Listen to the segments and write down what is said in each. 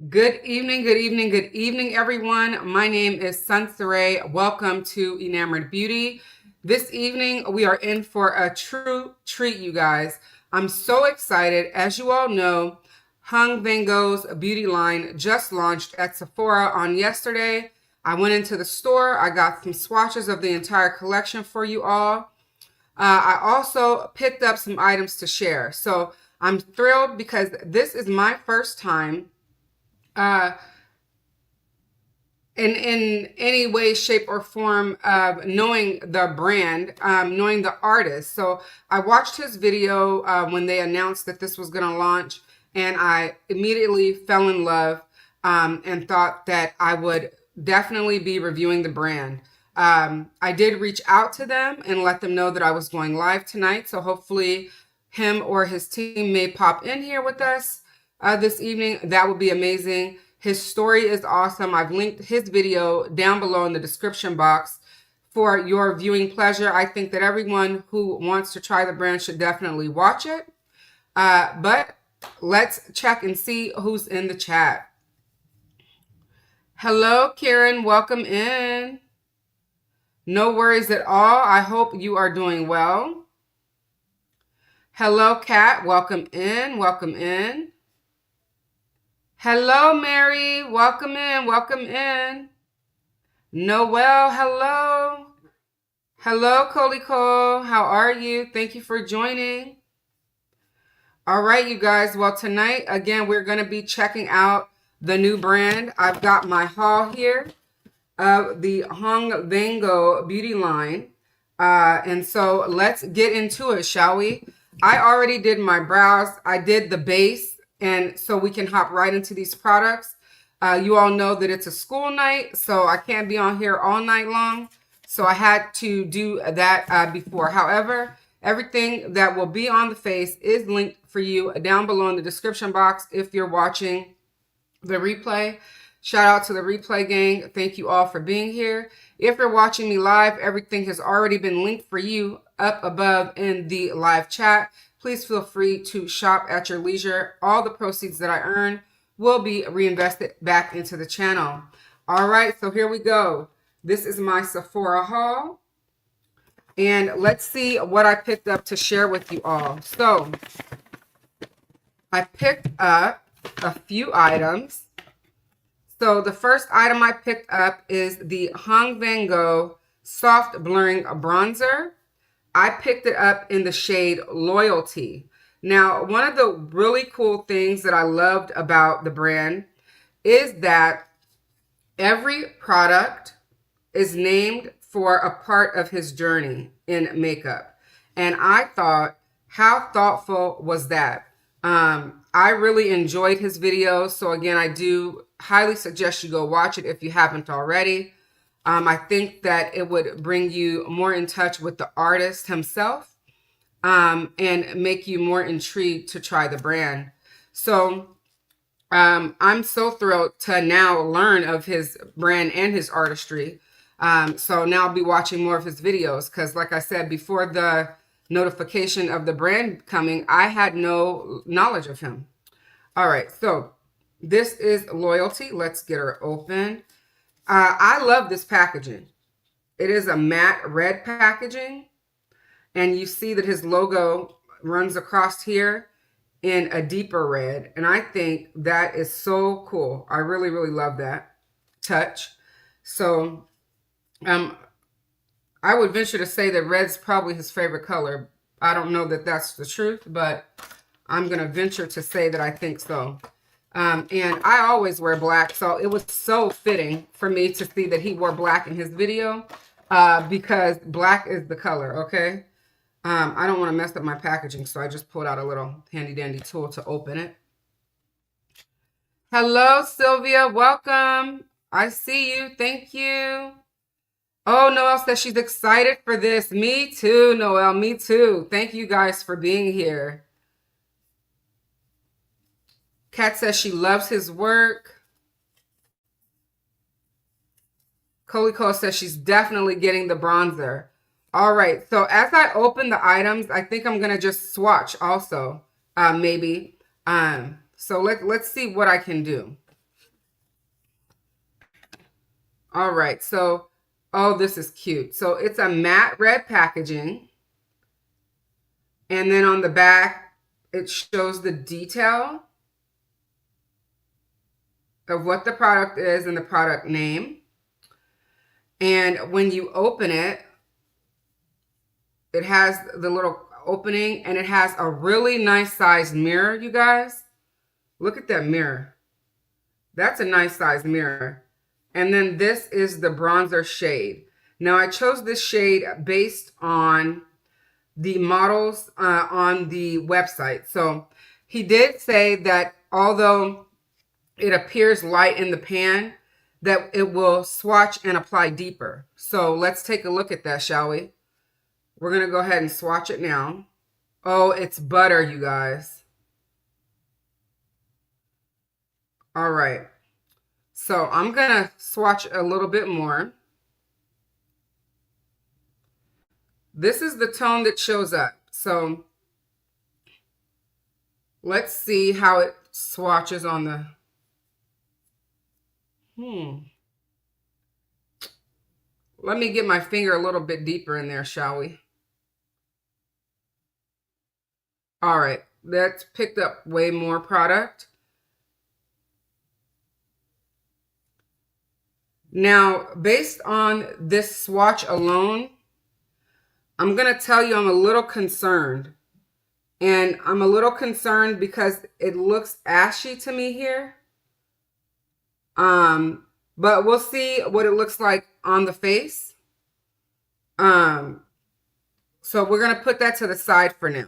Good evening, good evening, good evening, everyone. My name is Sansere. Welcome to Enamored Beauty. This evening, we are in for a true treat, you guys. I'm so excited. As you all know, Hung Vanngo's beauty line just launched at Sephora on yesterday. I went into the store. I got some swatches of the entire collection for you all. I also picked up some items to share. So I'm thrilled because this is my first time uh, in any way, shape, or form of knowing the brand, knowing the artist. So I watched his video when they announced that this was going to launch, and I immediately fell in love and thought that I would definitely be reviewing the brand. I did reach out to them and let them know that I was going live tonight. So hopefully him or his team may pop in here with us this evening. That would be amazing. His story is awesome. I've linked his video down below in the description box for your viewing pleasure. I think that everyone who wants to try the brand should definitely watch it. But let's check and see who's in the chat. Hello, Karen. Welcome in. No worries at all. I hope you are doing well. Hello, Kat. Welcome in. Welcome in. Hello, Mary. Welcome in. Welcome in. Noel, hello. Hello, Colicole. How are you? Thank you for joining. All right, you guys. Well, tonight, again, we're going to be checking out the new brand. I've got my haul here of the Hung Vanngo Beauty line. And so let's get into it, shall we? I already did my brows. I did the base. And so we can hop right into these products. You all know that it's a school night, so I can't be on here all night long. So I had to do that before. However, everything that will be on the face is linked for you down below in the description box if you're watching the replay. Shout out to the replay gang. Thank you all for being here. If you're watching me live, everything has already been linked for you up above in the live chat. Please feel free to shop at your leisure. All the proceeds that I earn will be reinvested back into the channel. All right, so here we go. This is my Sephora haul. And let's see what I picked up to share with you all. So I picked up a few items. So the first item I picked up is the Hung Vanngo Soft Blurring Bronzer. I picked it up in the shade Loyalty. Now, one of the really cool things that I loved about the brand is that every product is named for a part of his journey in makeup. And I thought, how thoughtful was that? I really enjoyed his videos. So again, I do highly suggest you go watch it if you haven't already. I think that it would bring you more in touch with the artist himself and make you more intrigued to try the brand. So I'm so thrilled to now learn of his brand and his artistry. So now I'll be watching more of his videos because, like I said, before the notification of the brand coming, I had no knowledge of him. All right, so this is Loyalty. Let's get her open. I love this packaging. It is a matte red packaging. And you see that his logo runs across here in a deeper red. And I think that is so cool. I really, really love that touch. So I would venture to say that red's probably his favorite color. I don't know that that's the truth, but I'm going to venture to say that I think so. And I always wear black, so it was so fitting for me to see that he wore black in his video because black is the color, okay? I don't want to mess up my packaging, so I just pulled out a little handy-dandy tool to open it. Hello, Sylvia. Welcome. I see you. Thank you. Oh, Noelle says she's excited for this. Me too, Noelle. Me too. Thank you guys for being here. Kat says she loves his work. Colicole says she's definitely getting the bronzer. All right, so as I open the items, I think I'm going to just swatch also, maybe. So let's see what I can do. All right, so, oh, this is cute. So it's a matte red packaging. And then on the back, it shows the detail of what the product is and the product name. And when you open it, it has the little opening and it has a really nice sized mirror, you guys. Look at that mirror. That's a nice sized mirror. And then this is the bronzer shade. Now I chose this shade based on the models on the website. So he did say that although it appears light in the pan, that it will swatch and apply deeper. So let's take a look at that, shall we? We're going to go ahead and swatch it now. Oh, it's butter, you guys. All right. So I'm going to swatch a little bit more. This is the tone that shows up. So let's see how it swatches on the... Let me get my finger a little bit deeper in there, shall we? All right, that's picked up way more product. Now, based on this swatch alone, I'm going to tell you I'm a little concerned. And I'm a little concerned because it looks ashy to me here. But we'll see what it looks like on the face. So we're going to put that to the side for now.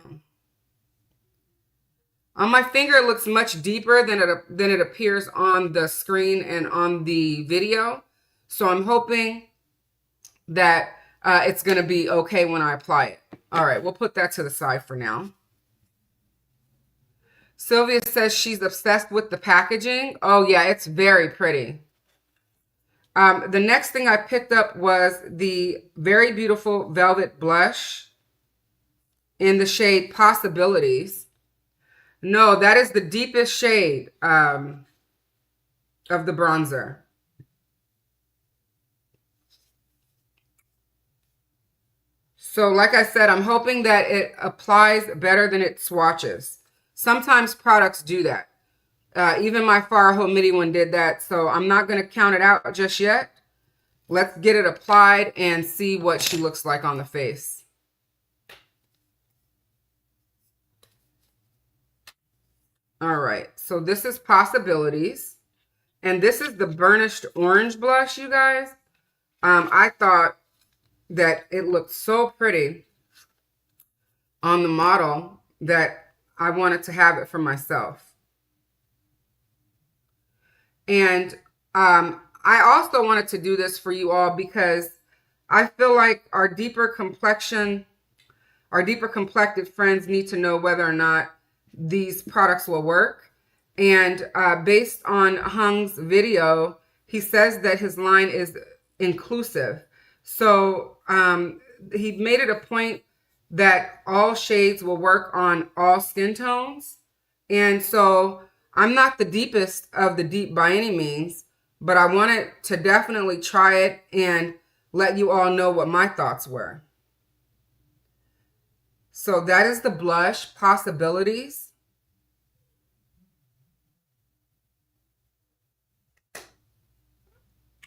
On my finger, it looks much deeper than it appears on the screen and on the video. So I'm hoping that it's going to be okay when I apply it. All right, we'll put that to the side for now. Sylvia says she's obsessed with the packaging. Oh, yeah, it's very pretty. The next thing I picked up was the very beautiful velvet blush in the shade Possibilities. No, that is the deepest shade of the bronzer. So like I said, I'm hoping that it applies better than it swatches. Sometimes products do that. Even my Farho Midi one did that. So I'm not going to count it out just yet. Let's get it applied and see what she looks like on the face. All right, so this is Possibilities. And this is the burnished orange blush, you guys. I thought that it looked so pretty on the model that I wanted to have it for myself. And I also wanted to do this for you all because I feel like our deeper complected friends need to know whether or not these products will work. And based on Hung's video, he says that his line is inclusive. So he made it a point that all shades will work on all skin tones. And so I'm not the deepest of the deep by any means, but I wanted to definitely try it and let you all know what my thoughts were. So that is the blush, Possibilities.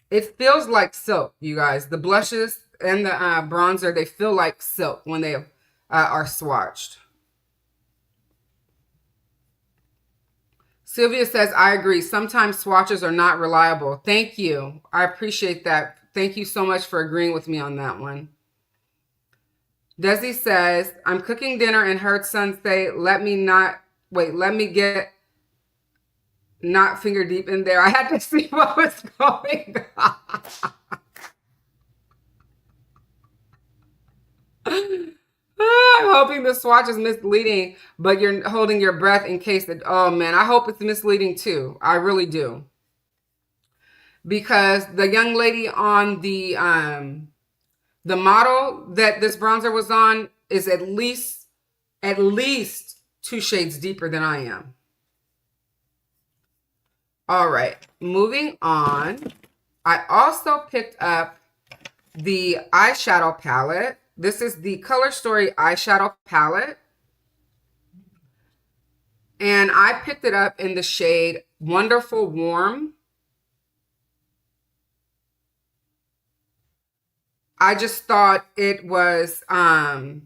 It feels like silk, you guys. The blushes and the bronzer, they feel like silk when they are swatched. Sylvia says, I agree. Sometimes swatches are not reliable. Thank you. I appreciate that. Thank you so much for agreeing with me on that one. Desi says, I'm cooking dinner and heard son say, let me get not finger deep in there. I had to see what was going on. I'm hoping the swatch is misleading, but you're holding your breath in case it, oh man, I hope it's misleading too. I really do. Because the young lady on the model that this bronzer was on is at least 2 shades deeper than I am. All right, moving on. I also picked up the eyeshadow palette. This is the Color Story eyeshadow palette. And I picked it up in the shade Wonderful Warm. I just thought it was the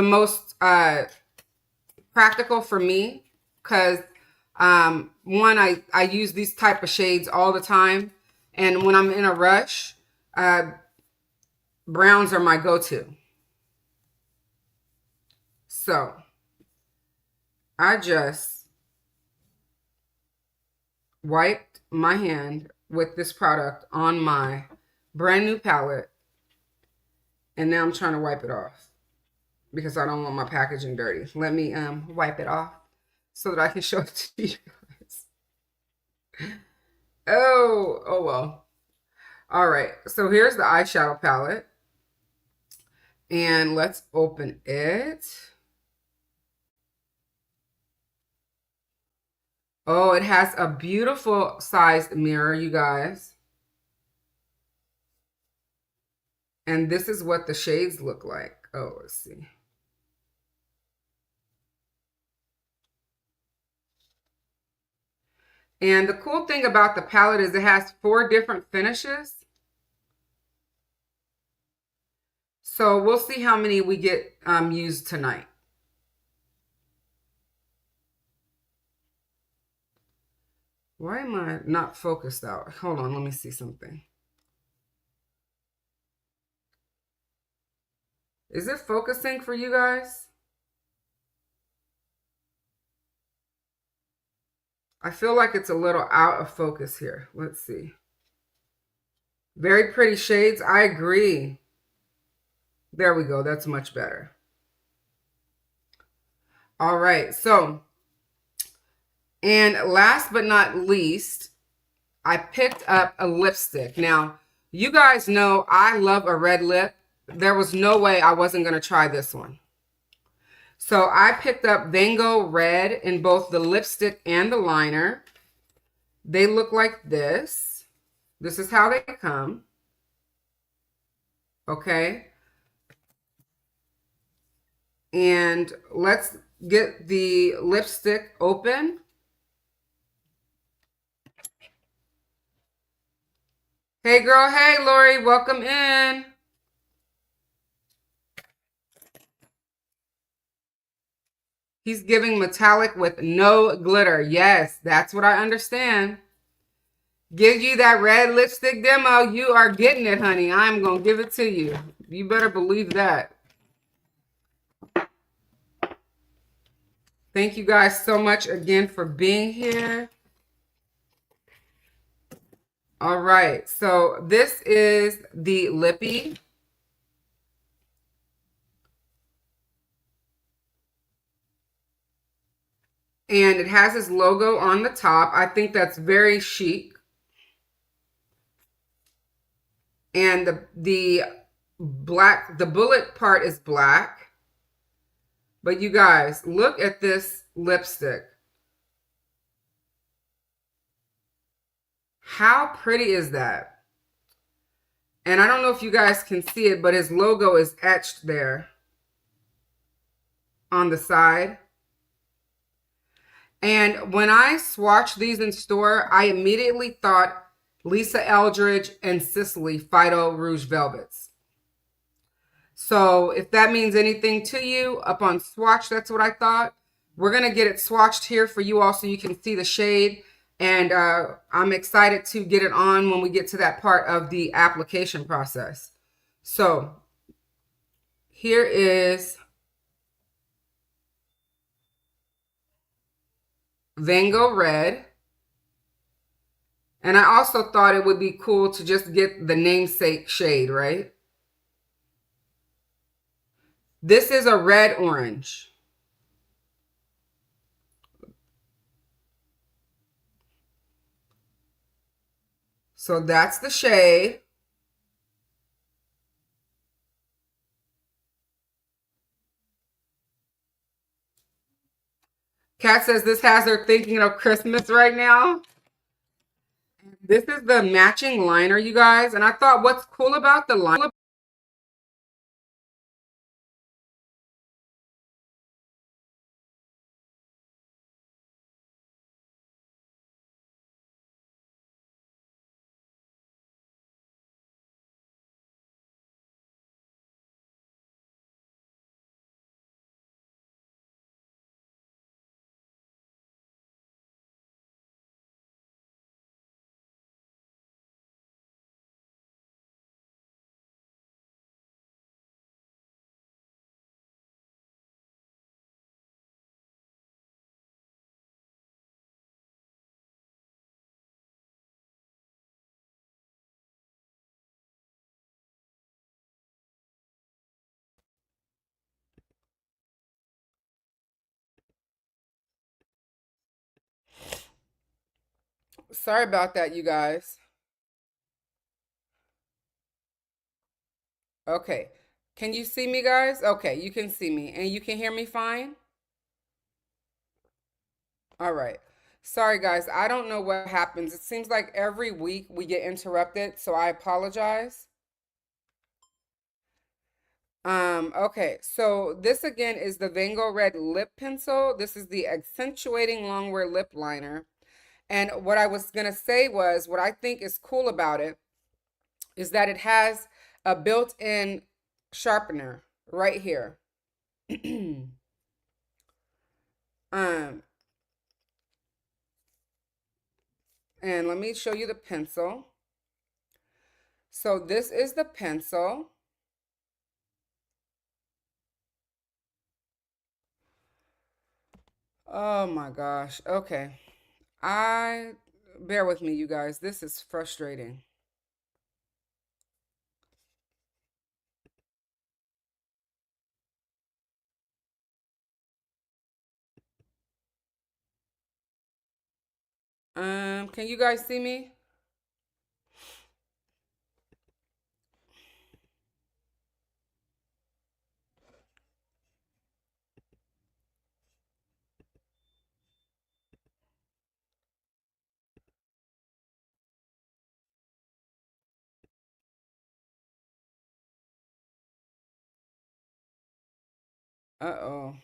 most practical for me because one, I use these type of shades all the time. And when I'm in a rush, browns are my go-to. So I just wiped my hand with this product on my brand new palette. And now I'm trying to wipe it off because I don't want my packaging dirty. Let me wipe it off so that I can show it to you guys. Oh well. All right, so here's the eyeshadow palette. And let's open it. Oh, it has a beautiful sized mirror, you guys. And this is what the shades look like. Oh, let's see. And the cool thing about the palette is it has 4 different finishes. So we'll see how many we get used tonight. Why am I not focused out? Hold on, let me see something. Is it focusing for you guys? I feel like it's a little out of focus here. Let's see. Very pretty shades. I agree. There we go. That's much better. All right. So, and last but not least, I picked up a lipstick. Now, you guys know I love a red lip. There was no way I wasn't going to try this one. So I picked up Vanngo Red in both the lipstick and the liner. They look like this. This is how they come. Okay. And let's get the lipstick open. Hey girl, hey Lori, welcome in. He's giving metallic with no glitter. Yes, that's what I understand. Give you that red lipstick demo. You are getting it, honey. I'm going to give it to you. You better believe that. Thank you guys so much again for being here. All right. So this is the lippy. And it has his logo on the top. I think that's very chic. And the bullet part is black. But you guys, look at this lipstick. How pretty is that? And I don't know if you guys can see it, but his logo is etched there on the side. And when I swatched these in store, I immediately thought Lisa Eldridge and Sicily Fido Rouge Velvets. So if that means anything to you, up on swatch, that's what I thought. We're going to get it swatched here for you all so you can see the shade. And I'm excited to get it on when we get to that part of the application process. So here is Vanngo Red. And I also thought it would be cool to just get the namesake shade, right? This is a red orange. So that's the shade. Kat says this has her thinking of Christmas right now. This is the matching liner, you guys. And I thought what's cool about the liner, sorry about that, you guys. Okay. Can you see me, guys? Okay, you can see me and you can hear me fine? All right. Sorry, guys. I don't know what happens. It seems like every week we get interrupted, so I apologize. Okay, so this again is the Vango Red Lip Pencil. This is the Accentuating Longwear Lip Liner. And what I was going to say was, what I think is cool about it is that it has a built-in sharpener right here. um, and let me show you the pencil. So this is the pencil. Oh my gosh. Okay. Bear with me, you guys. This is frustrating. Can you guys see me? Uh-oh.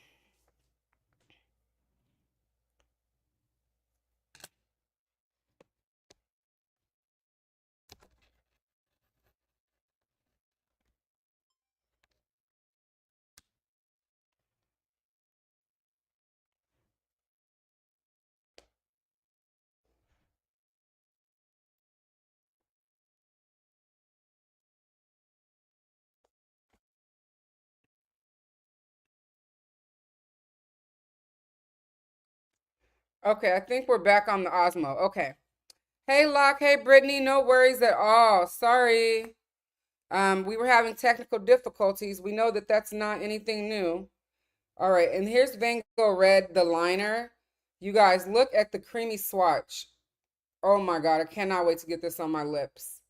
Okay, I think we're back on the Osmo. Okay. Hey, Locke. Hey, Brittany. No worries at all. Sorry. We were having technical difficulties. We know that that's not anything new. All right, and here's Van Gogh Red, the liner. You guys, look at the creamy swatch. Oh my God, I cannot wait to get this on my lips.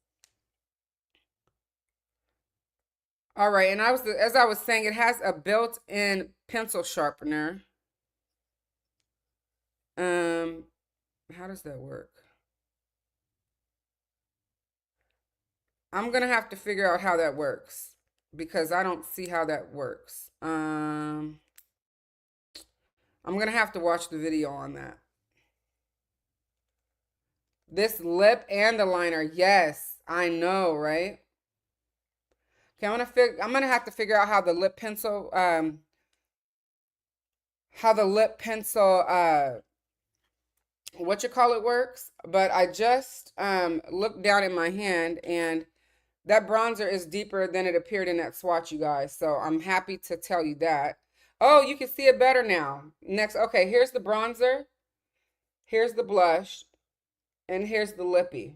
All right, and as I was saying, it has a built-in pencil sharpener. Um, how does that work? I'm gonna have to figure out how that works because I don't see how that works. I'm gonna have to watch the video on that. This lip and the liner, yes, I know, right? Okay, I'm gonna have to figure out how the lip pencil what you call it works. But I just looked down at my hand and that bronzer is deeper than it appeared in that swatch, you guys. So I'm happy to tell you that. Oh, you can see it better now. Next, okay, here's the bronzer, here's the blush, and here's the lippy.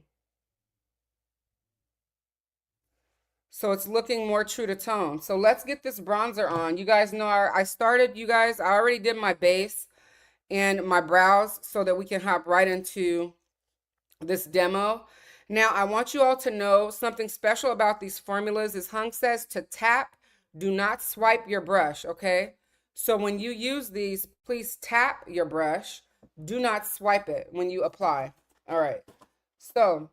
So it's looking more true to tone. So let's get this bronzer on. You guys know I already did my base and my brows so that we can hop right into this demo. Now, I want you all to know something special about these formulas is Hung says to tap, do not swipe your brush, okay? So when you use these, please tap your brush. Do not swipe it when you apply. All right. So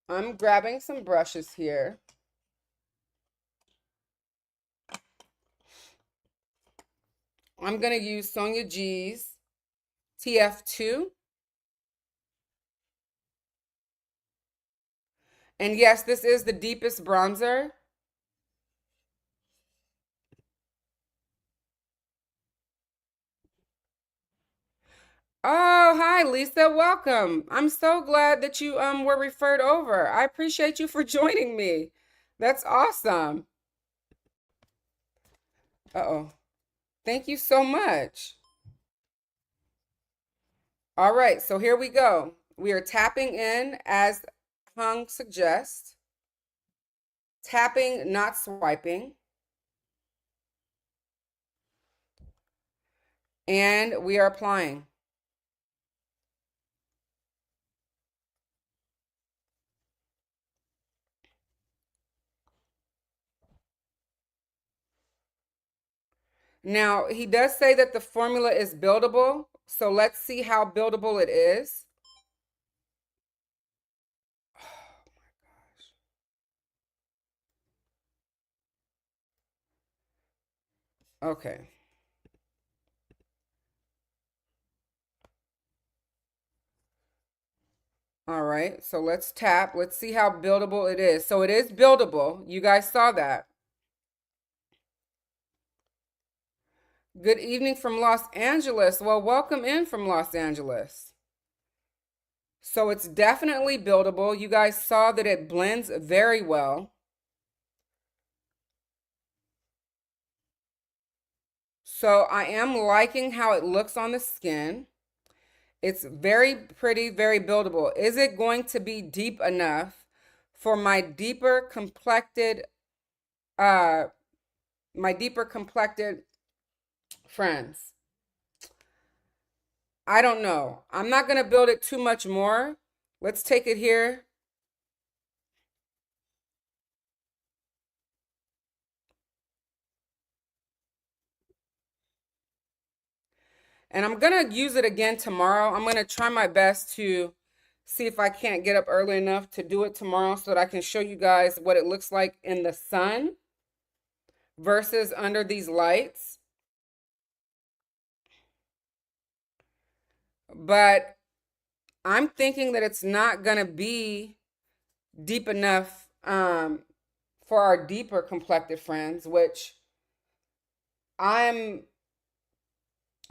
I'm grabbing some brushes here. I'm going to use Sonia G's TF2. And yes, this is the deepest bronzer. Oh, hi, Lisa. Welcome. I'm so glad that you were referred over. I appreciate you for joining me. That's awesome. Uh-oh. Thank you so much. All right, so here we go. We are tapping in as Hung suggests. Tapping, not swiping. And we are applying. Now, he does say that the formula is buildable, so let's see how buildable it is. Okay. All right, so let's tap. Let's see how buildable it is. So it is buildable. You guys saw that. Good evening from Los Angeles. Well, welcome in from Los Angeles. So it's definitely buildable. You guys saw that it blends very well. So I am liking how it looks on the skin. It's very pretty, very buildable. Is it going to be deep enough for my deeper complected friends? I don't know. I'm not going to build it too much more. Let's take it here. And I'm going to use it again tomorrow. I'm going to try my best to see if I can't get up early enough to do it tomorrow so that I can show you guys what it looks like in the sun versus under these lights. But I'm thinking that it's not going to be deep enough for our deeper complected friends, which I'm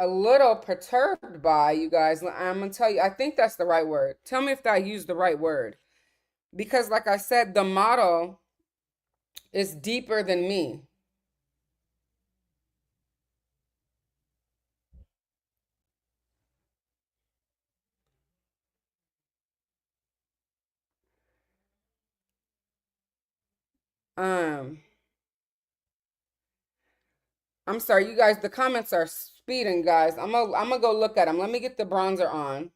a little perturbed by, you guys. I'm going to tell you, I think that's the right word. Tell me if I use the right word. Because like I said, the model is deeper than me. Um, I'm sorry, you guys, the comments are speeding, guys. I'm gonna go look at them. Let me get the bronzer on.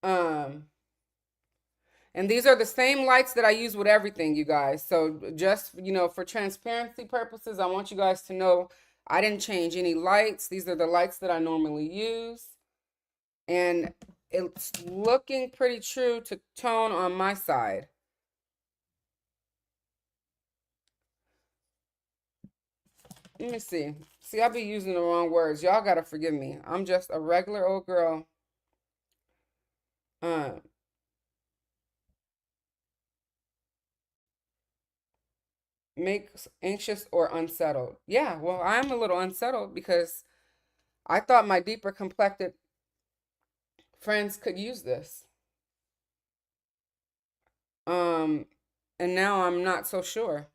Um, and these are the same lights that I use with everything, you guys. So just, for transparency purposes, I want you guys to know I didn't change any lights. These are the lights that I normally use. And it's looking pretty true to tone on my side. Let me see. See, I'll be using the wrong words. Y'all gotta forgive me. I'm just a regular old girl. Makes anxious or unsettled. Yeah, well, I'm a little unsettled because I thought my deeper complected friends could use this. Um, and now I'm not so sure.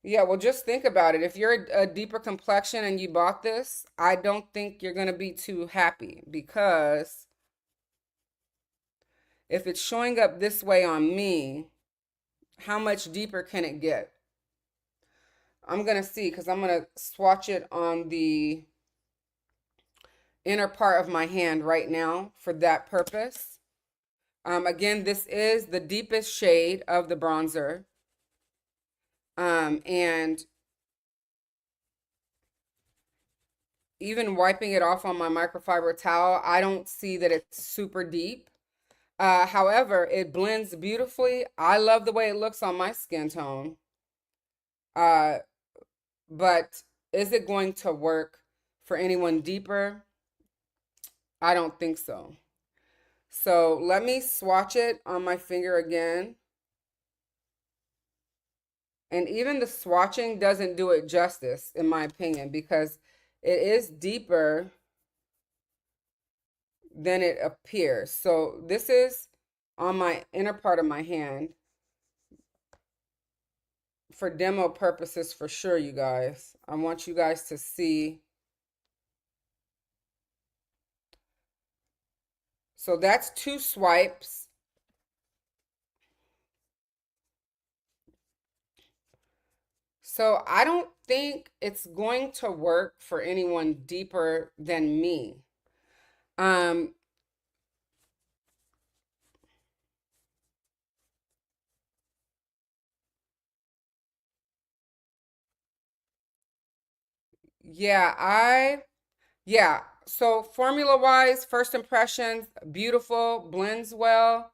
Yeah, well, just think about it. If you're a deeper complexion and you bought this, I don't think you're going to be too happy because if it's showing up this way on me, how much deeper can it get? I'm going to see because I'm going to swatch it on the inner part of my hand right now for that purpose. Again, this is the deepest shade of the bronzer. And even wiping it off on my microfiber towel, I don't see that it's super deep. However, it blends beautifully. I love the way it looks on my skin tone. But is it going to work for anyone deeper? I don't think so. So let me swatch it on my finger again. And even the swatching doesn't do it justice, in my opinion, because it is deeper than it appears. So this is on my inner part of my hand for demo purposes for sure, you guys. I want you guys to see. So that's 2 swipes. So I don't think it's going to work for anyone deeper than me. Yeah. So formula wise, first impressions, beautiful, blends well.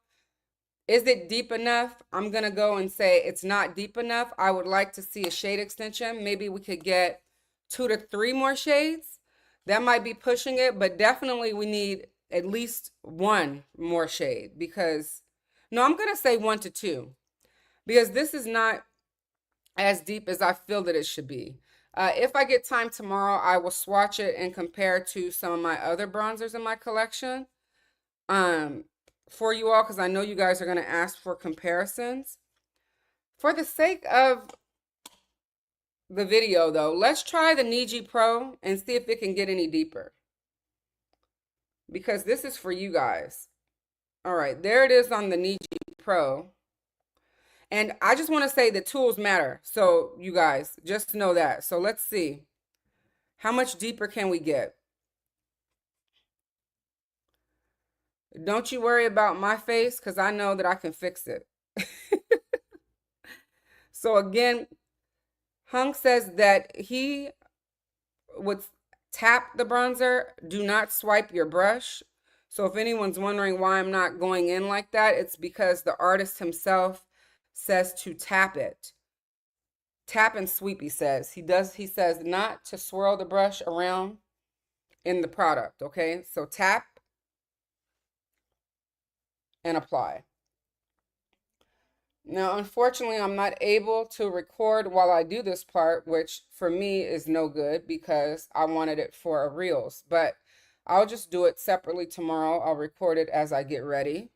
Is it deep enough? I'm going to go and say it's not deep enough. I would like to see a shade extension. Maybe we could get 2 to 3 more shades. That might be pushing it, but definitely we need at least 1 more shade because, no, I'm going to say 1 to 2 because this is not as deep as I feel that it should be. If I get time tomorrow, I will swatch it and compare to some of my other bronzers in my collection for you all because I know you guys are going to ask for comparisons. For the sake of the video, though, let's try the Niji Pro and see if it can get any deeper because this is for you guys. All right, there it is on the Niji Pro. And I just want to say the tools matter. So you guys just know that. So let's see. How much deeper can we get? Don't you worry about my face because I know that I can fix it. So again, Hung says that he would tap the bronzer. Do not swipe your brush. So if anyone's wondering why I'm not going in like that, it's because the artist himself says to tap it. Tap and sweep, he says. He says not to swirl the brush around in the product, okay? So tap and apply. Now, unfortunately, I'm not able to record while I do this part, which for me is no good because I wanted it for a Reels. But I'll just do it separately tomorrow. I'll record it as I get ready.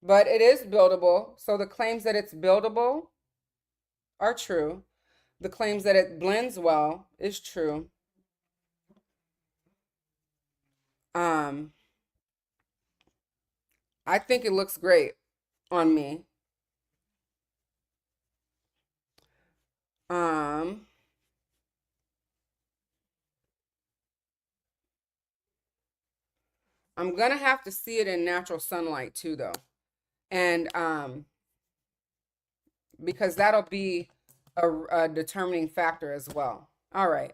But it is buildable. So the claims that it's buildable are true. The claims that it blends well is true. I think it looks great on me. I'm gonna have to see it in natural sunlight too, though. And because that'll be a determining factor as well. All right.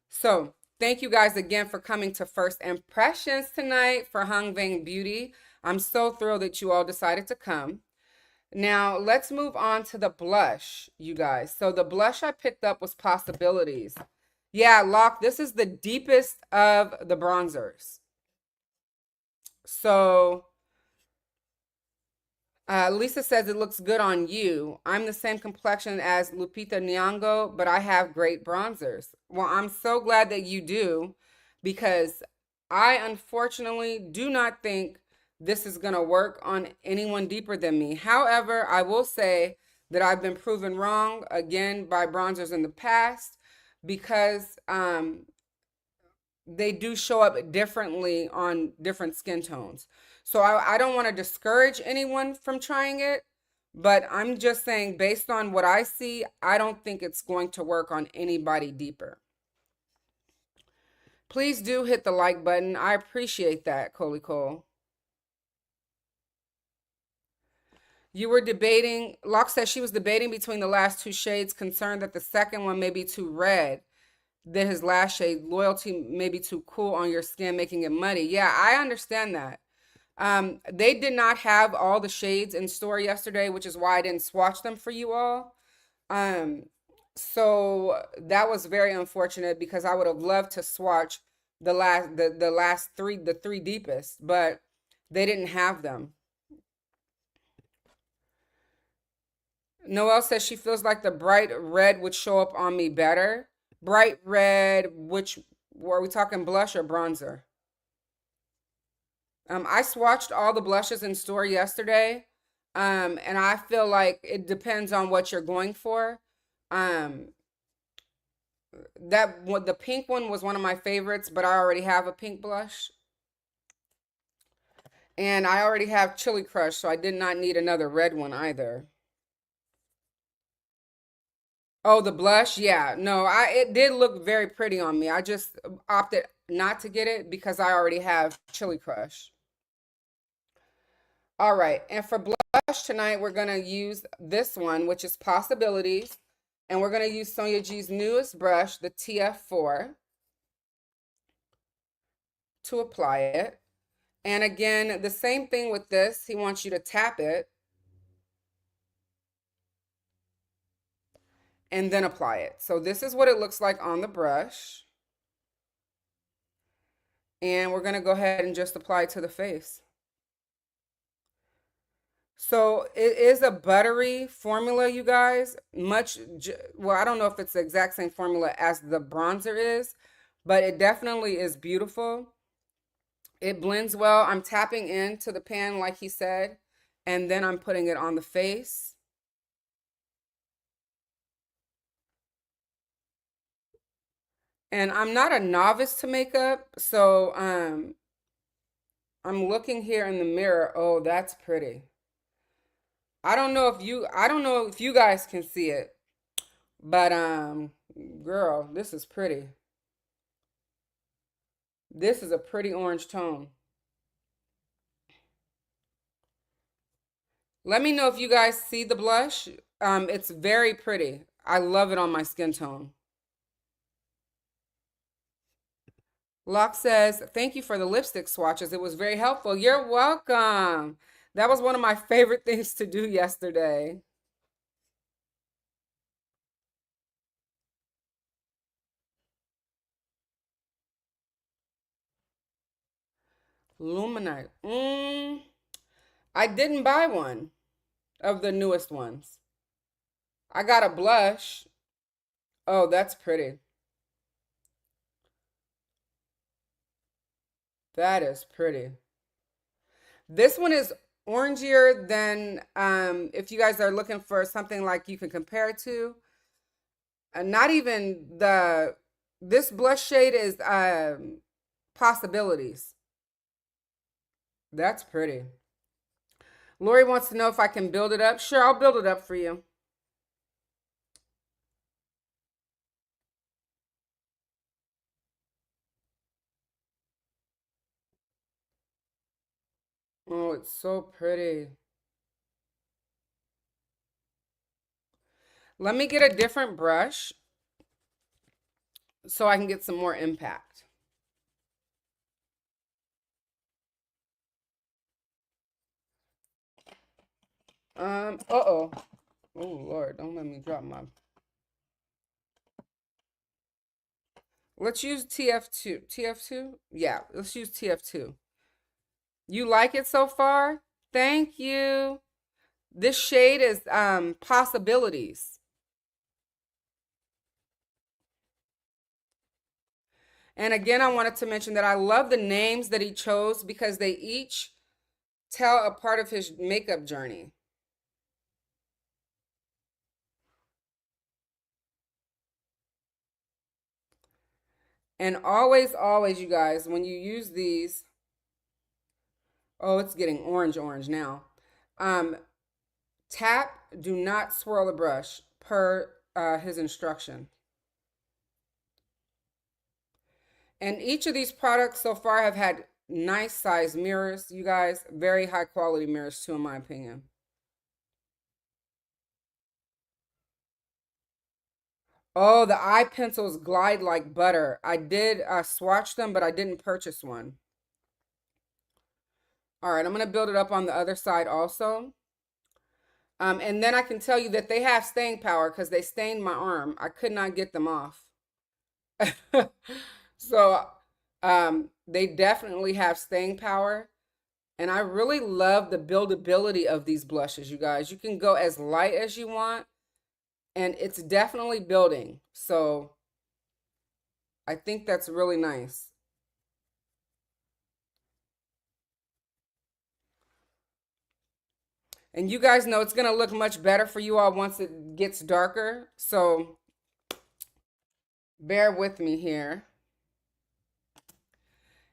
So thank you guys again for coming to First Impressions tonight for Hung Vanngo Beauty. I'm so thrilled that you all decided to come. Now let's move on to the blush, you guys. So the blush I picked up was Possibilities. Yeah, Locke, this is the deepest of the bronzers. So Lisa says it looks good on you. I'm the same complexion as Lupita Nyong'o, but I have great bronzers. Well, I'm so glad that you do because I unfortunately do not think this is going to work on anyone deeper than me. However, I will say that I've been proven wrong again by bronzers in the past because they do show up differently on different skin tones. So I don't want to discourage anyone from trying it, but I'm just saying based on what I see, I don't think it's going to work on anybody deeper. Please do hit the like button. I appreciate that, Coley Cole. You were debating, Locke says she was debating between the last two shades, concerned that the second one may be too red than his last shade. Loyalty may be too cool on your skin, making it muddy. Yeah, I understand that. They did not have all the shades in store yesterday, which is why I didn't swatch them for you all. Um, so that was very unfortunate because I would have loved to swatch the last three, the three deepest, but they didn't have them. Noelle says she feels like the bright red would show up on me better. Bright red, which were we talking blush or bronzer? I swatched all the blushes in store yesterday. And I feel like it depends on what you're going for. Um, that one, the pink one was one of my favorites, but I already have a pink blush. And I already have Chili Crush, so I did not need another red one either. Oh, the blush? Yeah. No, it did look very pretty on me. I just opted not to get it because I already have Chili Crush. All right. And for blush tonight, we're going to use this one, which is Possibilities. And we're going to use Sonia G's newest brush, the TF4, to apply it. And again, the same thing with this. He wants you to tap it and then apply it. So this is what it looks like on the brush. And we're going to go ahead and just apply it to the face. So it is a buttery formula, you guys. Well, I don't know if it's the exact same formula as the bronzer is, but it definitely is beautiful. It blends well. I'm tapping into the pan like he said, and then I'm putting it on the face. And I'm not a novice to makeup, so I'm looking here in the mirror. Oh, that's pretty. I don't know if you guys can see it, but girl, this is pretty. This is a pretty orange tone. Let me know if you guys see the blush. It's very pretty. I love it on my skin tone. Locke says, thank you for the lipstick swatches. It was very helpful. You're welcome. That was one of my favorite things to do yesterday. Luminite. I didn't buy one of the newest ones. I got a blush. Oh, that's pretty. That is pretty. This one is orangier than if you guys are looking for something like you can compare it to. Not even this blush shade is Possibilities. That's pretty. Lori wants to know if I can build it up. Sure, I'll build it up for you. Oh, it's so pretty. Let me get a different brush so I can get some more impact. Uh-oh. Oh, Lord, don't let me drop my... Let's use TF2. TF2? Yeah, let's use TF2. You like it so far? Thank you. This shade is Possibilities. And again, I wanted to mention that I love the names that he chose because they each tell a part of his makeup journey. And always, always, you guys, when you use these, oh, it's getting orange now. Tap, do not swirl the brush per his instruction. And each of these products so far have had nice size mirrors, you guys. Very high quality mirrors too, in my opinion. Oh, the eye pencils glide like butter. I did swatch them, but I didn't purchase one. All right, I'm going to build it up on the other side also. And then I can tell you that they have staying power because they stained my arm. I could not get them off. So they definitely have staying power. And I really love the buildability of these blushes, you guys. You can go as light as you want, and it's definitely building. So I think that's really nice. And you guys know it's going to look much better for you all once it gets darker. So bear with me here.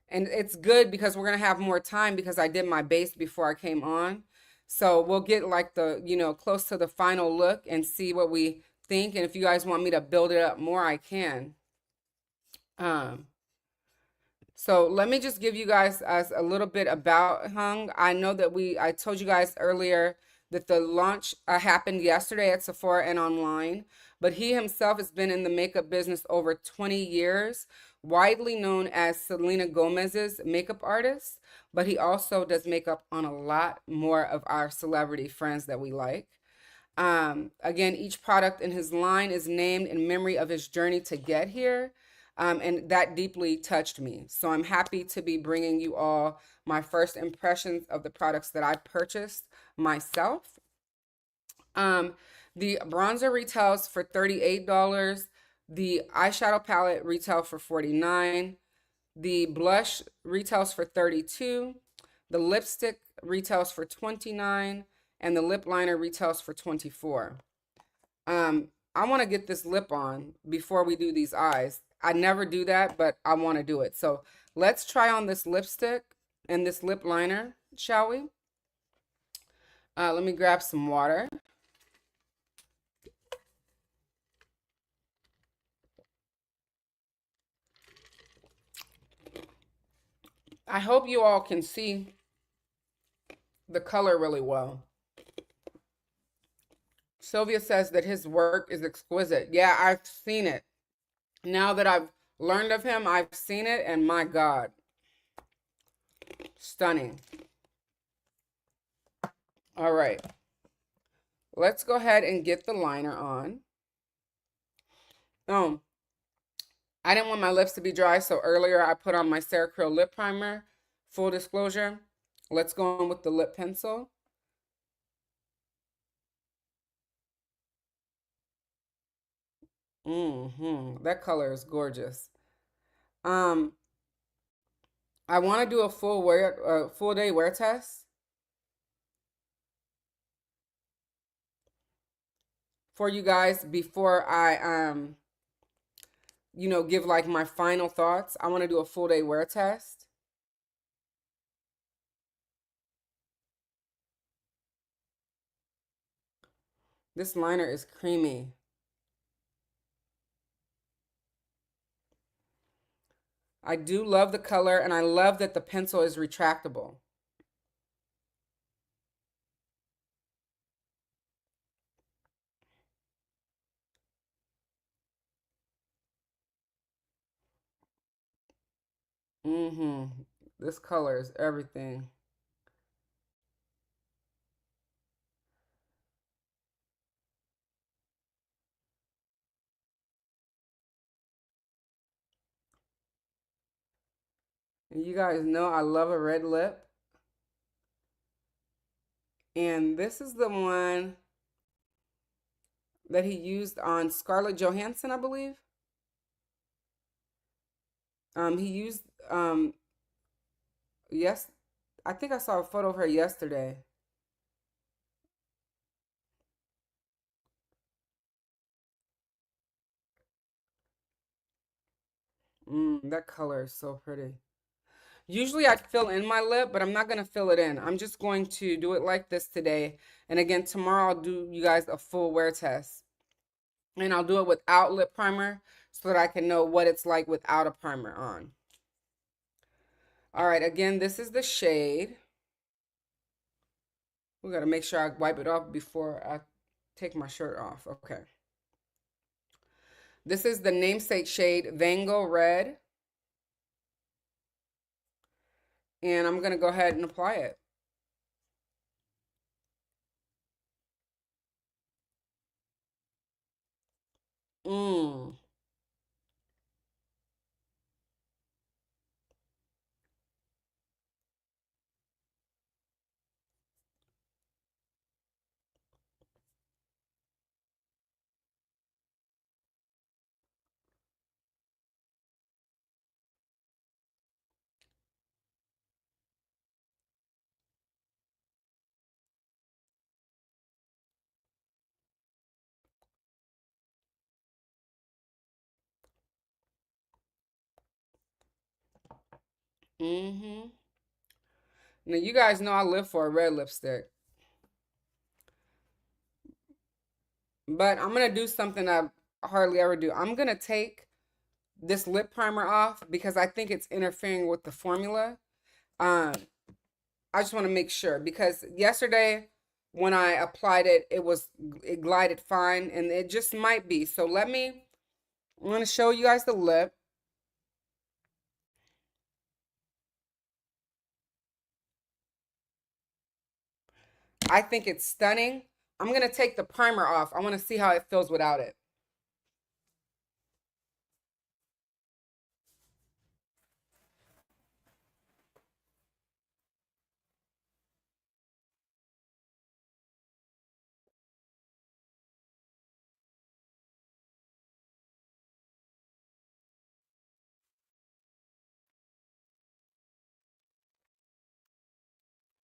And it's good because we're going to have more time because I did my base before I came on. So we'll get like the, close to the final look and see what we think. And if you guys want me to build it up more, I can. So let me just give you guys a little bit about Hung. I know that I told you guys earlier that the launch happened yesterday at Sephora and online, but he himself has been in the makeup business over 20 years, widely known as Selena Gomez's makeup artist, but he also does makeup on a lot more of our celebrity friends that we like. Again, each product in his line is named in memory of his journey to get here. And that deeply touched me. So I'm happy to be bringing you all my first impressions of the products that I purchased myself. The bronzer retails for $38. The eyeshadow palette retails for $49. The blush retails for $32. The lipstick retails for $29. And the lip liner retails for $24. I want to get this lip on before we do these eyes. I never do that, but I want to do it. So let's try on this lipstick and this lip liner, shall we? Let me grab some water. I hope you all can see the color really well. Sylvia says that his work is exquisite. Yeah, I've seen it. Now that I've learned of him, I've seen it, and my God, stunning. All right, let's go ahead and get the liner on. Oh, I didn't want my lips to be dry, so earlier I put on my Cerakote lip primer. Full disclosure, let's go on with the lip pencil. That color is gorgeous. Um, I want to do a full day wear test for you guys before I give like my final thoughts. I want to do a full day wear test. This liner is creamy. I do love the color, and I love that the pencil is retractable. This color is everything. And you guys know I love a red lip. And this is the one that he used on Scarlett Johansson, I believe. He used yes, I think I saw a photo of her yesterday. That color is so pretty. Usually I'd fill in my lip, but I'm not going to fill it in. I'm just going to do it like this today. And again, tomorrow I'll do you guys a full wear test. And I'll do it without lip primer so that I can know what it's like without a primer on. All right, again, this is the shade. We got to make sure I wipe it off before I take my shirt off. Okay. This is the namesake shade Vango Red. And I'm going to go ahead and apply it. Mmm. Mm-hmm. Now, you guys know I live for a red lipstick. But I'm going to do something I hardly ever do. I'm going to take this lip primer off because I think it's interfering with the formula. Um, I just want to make sure because yesterday when I applied it, it glided fine and it just might be. So I'm going to show you guys the lip. I think it's stunning. I'm going to take the primer off. I want to see how it feels without it.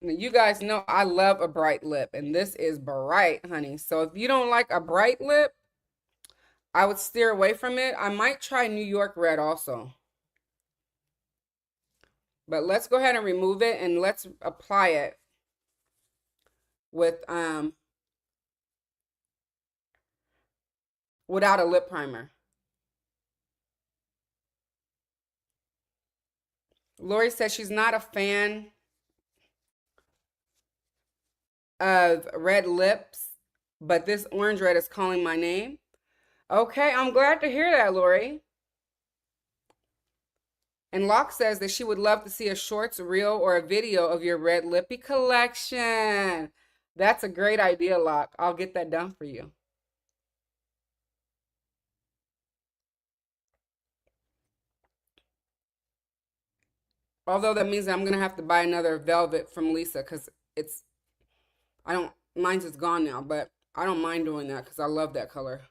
Now, you guys know I love a bright lip, and this is bright, honey. So if you don't like a bright lip, I would steer away from it. I might try New York Red also. But let's go ahead and remove it and let's apply it with without a lip primer. Lori says she's not a fan of red lips, but this orange red is calling my name. Okay, I'm glad to hear that, Lori. And Locke says that she would love to see a shorts, reel, or a video of your red lippy collection. That's a great idea, Locke. I'll get that done for you. Although that means that I'm gonna have to buy another velvet from Lisa because it's I don't mine's is gone now, but I don't mind doing that because I love that color.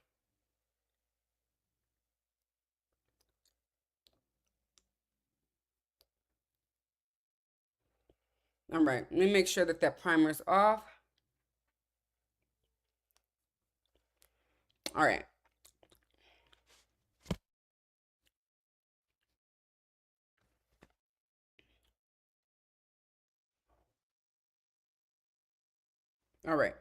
All right, let me make sure that that primer's off. All right. All right.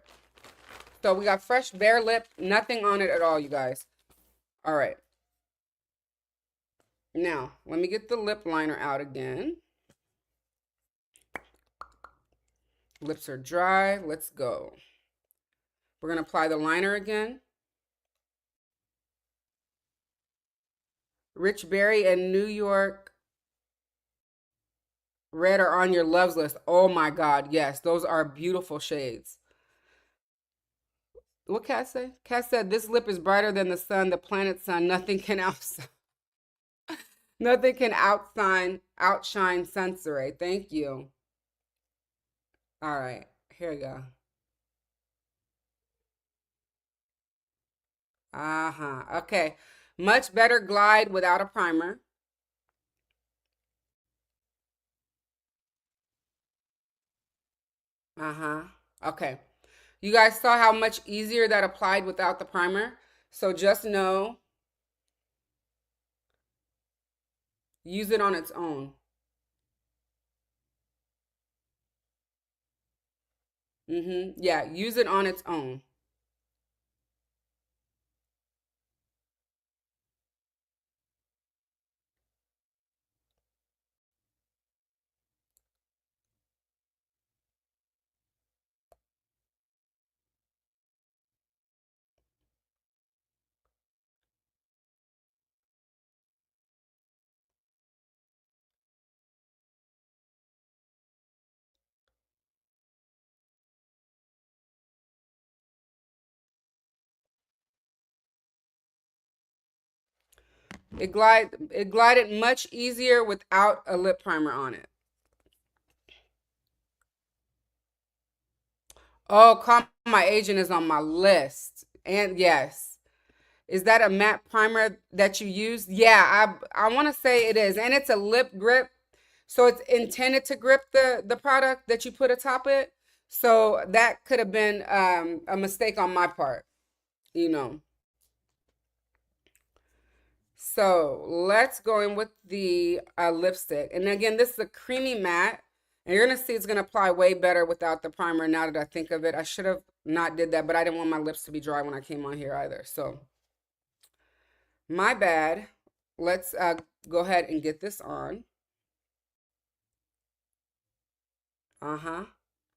So we got fresh bare lip, nothing on it at all, you guys. All right. Now, let me get the lip liner out again. Lips are dry. Let's go. We're going to apply the liner again. Rich Berry and New York Red are on your loves list. Oh my God. Yes, those are beautiful shades. What Kat say? Kat said, this lip is brighter than the sun, the planet sun. Nothing can outshine. Nothing can outshine Sensory. Thank you. All right, here we go. Uh-huh. Okay. Much better glide without a primer. Uh-huh. Okay. You guys saw how much easier that applied without the primer. So just know, use it on its own. Yeah, use it on its own. It glided much easier without a lip primer on it. Oh, Call My Agent is on my list. And yes. Is that a matte primer that you use? Yeah, I want to say it is. And it's a lip grip. So it's intended to grip the product that you put atop it. So that could have been a mistake on my part, you know. So let's go in with the lipstick. And again, this is a creamy matte. And you're going to see it's going to apply way better without the primer now that I think of it. I should have not did that, but I didn't want my lips to be dry when I came on here either. So my bad. Let's go ahead and get this on. Uh-huh.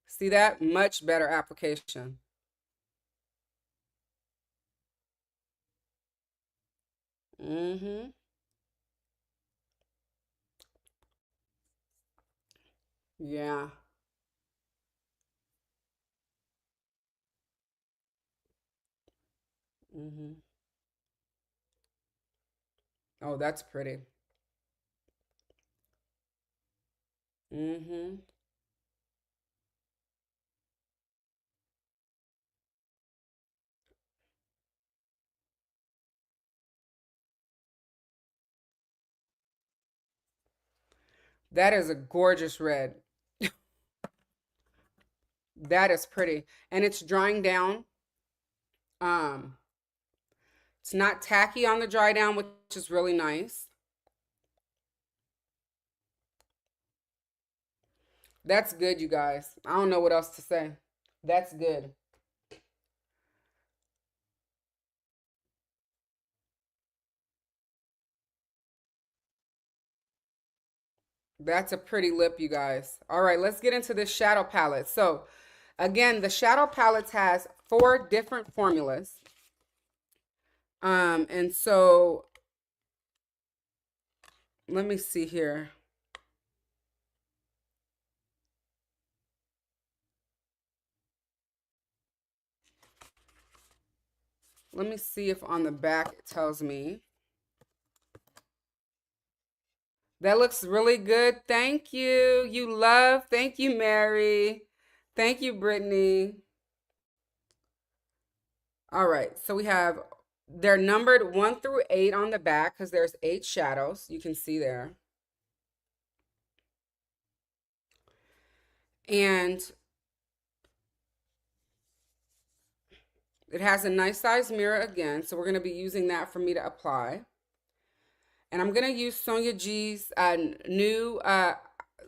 See that? Much better application. Mm-hmm. Yeah. Mm-hmm. Oh, that's pretty. Mm-hmm. That is a gorgeous red. That is pretty. And it's drying down. Um, it's not tacky on the dry down, which is really nice. That's good, you guys. I don't know what else to say. That's good. That's a pretty lip, you guys. All right, let's get into this shadow palette. So, again, the shadow palette has 4 different formulas. And so let me see here. Let me see if on the back it tells me. That looks really good. Thank you. You love. Thank you, Mary. Thank you, Brittany. All right. So we have, they're numbered 1 through 8 on the back because there's 8 shadows. You can see there. And it has a nice size mirror again. So we're going to be using that for me to apply. And I'm going to use Sonia G's new,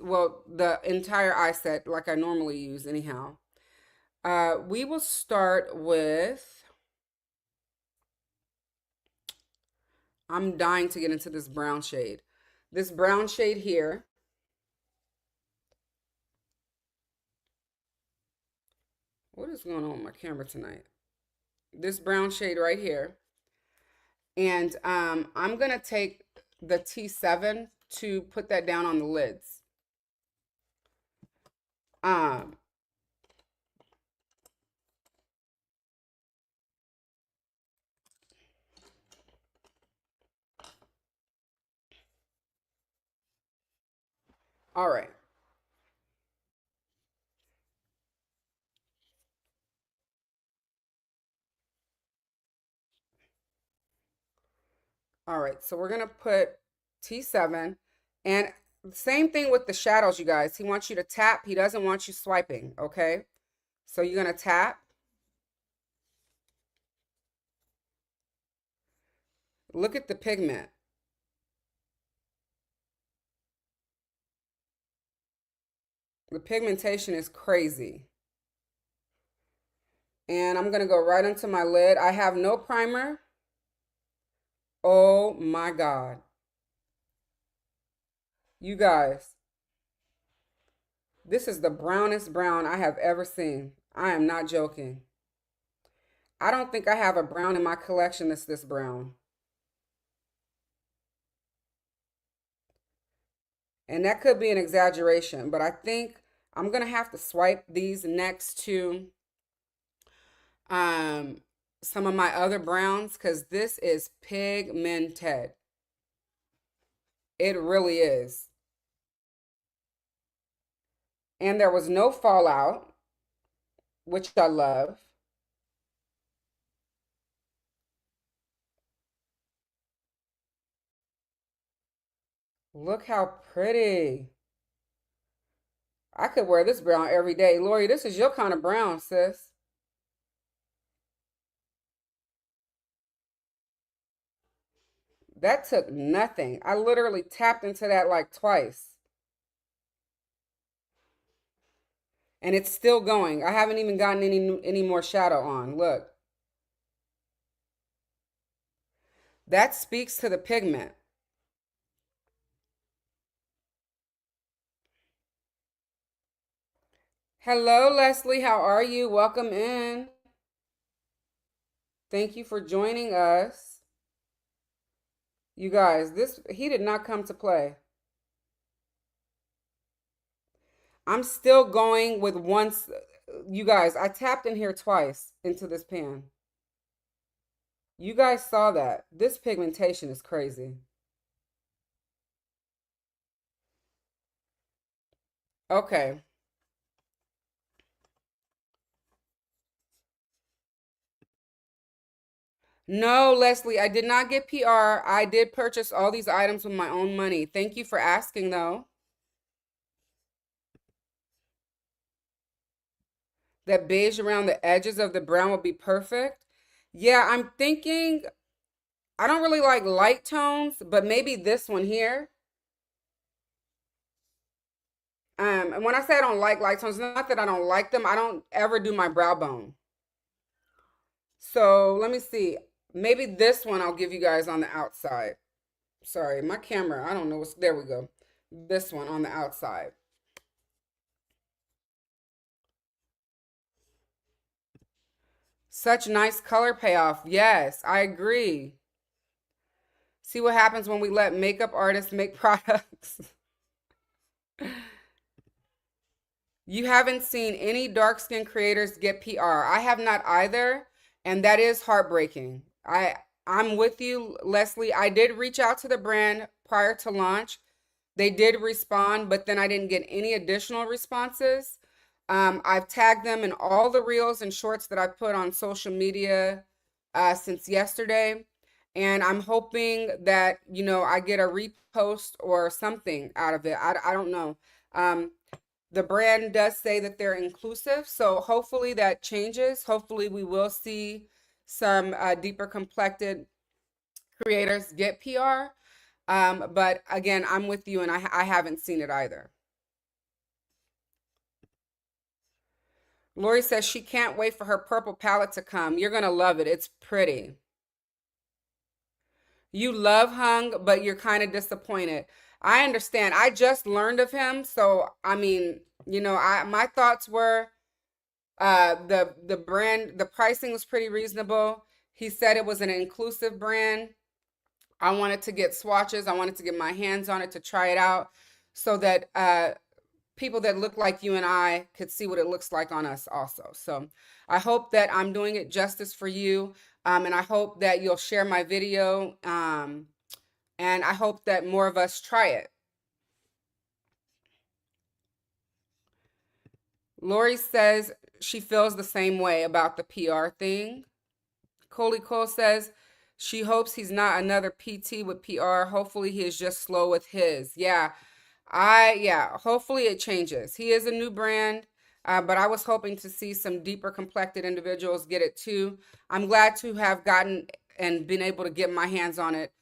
well, the entire eye set like I normally use anyhow. We will start with, I'm dying to get into this brown shade. This brown shade here. What is going on with my camera tonight? This brown shade right here. And I'm going to take the T7 to put that down on the lids. Um, all right. All right, so we're gonna put T7 and same thing with the shadows, you guys. He wants you to tap. He doesn't want you swiping, okay? So you're gonna tap. Look at the pigment. The pigmentation is crazy. And I'm gonna go right onto my lid. I have no primer. Oh my God. You guys, this is the brownest brown I have ever seen. I am not joking. I don't think I have a brown in my collection that's this brown. And that could be an exaggeration, but I think I'm going to have to swipe these next to um, some of my other browns because this is pigmented. It really is. And there was no fallout, which I love. Look how pretty. I could wear this brown every day. Lori, this is your kind of brown, sis. That took nothing. I literally tapped into that like twice. And it's still going. I haven't even gotten any more shadow on. Look. That speaks to the pigment. Hello, Leslie. How are you? Welcome in. Thank you for joining us. You guys, this he did not come to play. I'm still going with once. You guys, I tapped in here twice into this pan. You guys saw that. This pigmentation is crazy. Okay. No, Leslie, I did not get PR. I did purchase all these items with my own money. Thank you for asking, though. That beige around the edges of the brown would be perfect. Yeah, I'm thinking I don't really like light tones, but maybe this one here. And when I say I don't like light tones, not that I don't like them. I don't ever do my brow bone. So let me see. Maybe this one I'll give you guys on the outside. Sorry, my camera. I don't know what's there we go. This one on the outside. Such nice color payoff. Yes, I agree. See what happens when we let makeup artists make products. You haven't seen any dark skin creators get PR. I have not either, and that is heartbreaking. I'm with you, Leslie. I did reach out to the brand prior to launch. They did respond, but then I didn't get any additional responses. I've tagged them in all the reels and shorts that I put on social media since yesterday. And I'm hoping that, I get a repost or something out of it. I don't know. Um, the brand does say that they're inclusive, so hopefully that changes. Hopefully we will see some deeper complected creators get PR. But again, I'm with you, and I haven't seen it either. Lori says she can't wait for her purple palette to come. You're gonna love it. It's pretty. You love Hung, but you're kind of disappointed. I understand. I just learned of him, so I mean, I my thoughts were the brand, the pricing was pretty reasonable. He said it was an inclusive brand. I wanted to get swatches. I wanted to get my hands on it to try it out so that people that look like you and I could see what it looks like on us also. So I hope that I'm doing it justice for you. And I hope that you'll share my video. And I hope that more of us try it. Lori says she feels the same way about the PR thing. Coley Cole says she hopes he's not another PT with PR. Hopefully he is just slow with his. Yeah, hopefully it changes. He is a new brand, but I was hoping to see some deeper complected individuals get it too. I'm glad to have gotten and been able to get my hands on it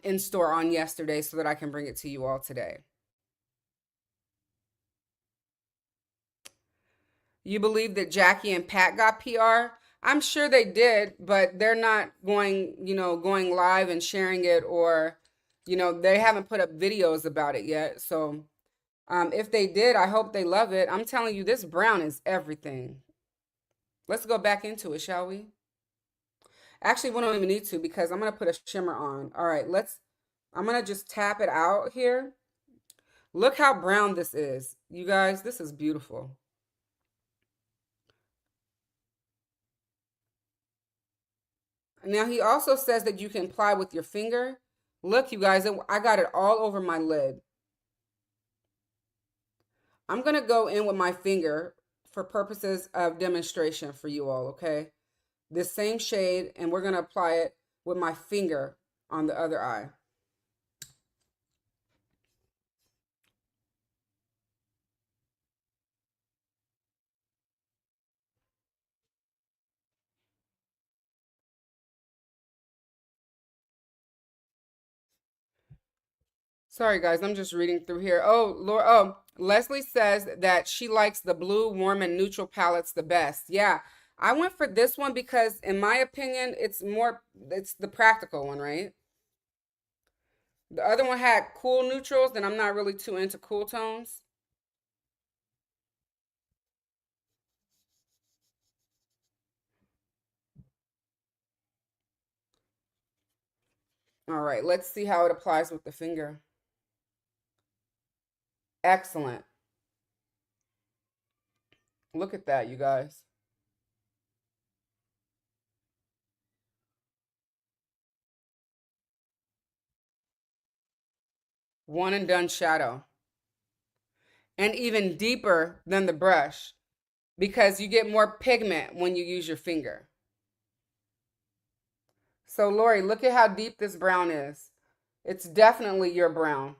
in store on yesterday so that I can bring it to you all today. You believe that Jackie and Pat got PR? I'm sure they did, but they're not going live and sharing it, or, they haven't put up videos about it yet. So, if they did, I hope they love it. I'm telling you, this brown is everything. Let's go back into it, shall we? Actually, we don't even need to because I'm gonna put a shimmer on. All right, I'm gonna just tap it out here. Look how brown this is. You guys, this is beautiful. Now he also says that you can apply with your finger. Look, you guys, I got it all over my lid. I'm going to go in with my finger for purposes of demonstration for you all, okay? This same shade, and we're going to apply it with my finger on the other eye. Sorry, guys, I'm just reading through here. Oh, Lord, oh, Leslie says that she likes the blue, warm, and neutral palettes the best. Yeah, I went for this one because, in my opinion, it's the practical one, right? The other one had cool neutrals, and I'm not really too into cool tones. All right, let's see how it applies with the finger. Excellent. Look at that, you guys. One and done shadow. And even deeper than the brush because you get more pigment when you use your finger. So, Lori, look at how deep this brown is. It's definitely your brown.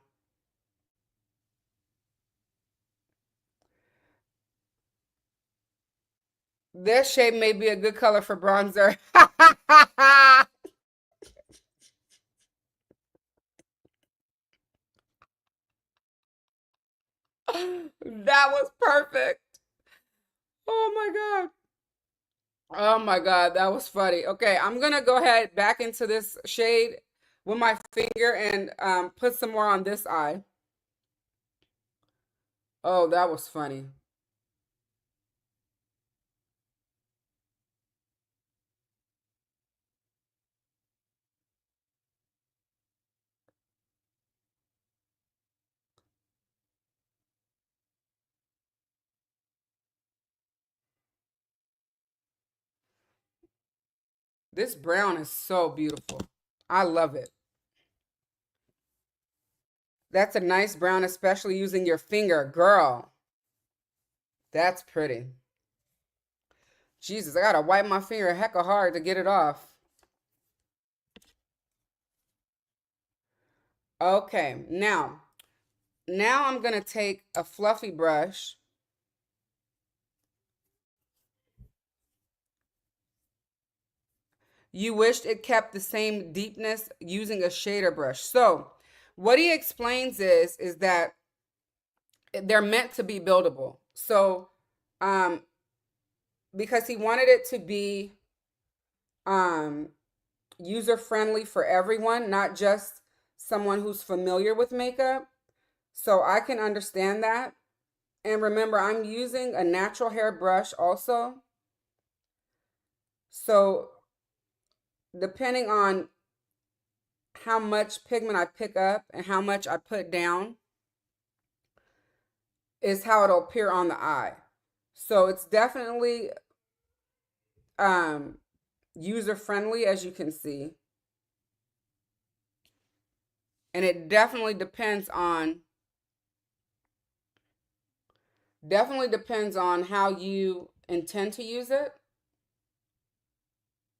This shade may be a good color for bronzer. That was perfect. Oh my God. Oh my God, that was funny. Okay, I'm gonna go ahead back into this shade with my finger and put some more on this eye. Oh, that was funny. This brown is so beautiful. I love it. That's a nice brown, especially using your finger. Girl, that's pretty. Jesus, I gotta wipe my finger a heck of hard to get it off. Okay, now I'm gonna take a fluffy brush. You wished it kept the same deepness using a shader brush. So what he explains is that they're meant to be buildable. So um because he wanted it to be um user friendly for everyone, not just someone who's familiar with makeup. So I can understand that. And remember, I'm using a natural hair brush also. So depending on how much pigment I pick up and how much I put down is how it'll appear on the eye. So it's definitely um, user friendly, as you can see. And it definitely depends on how you intend to use it.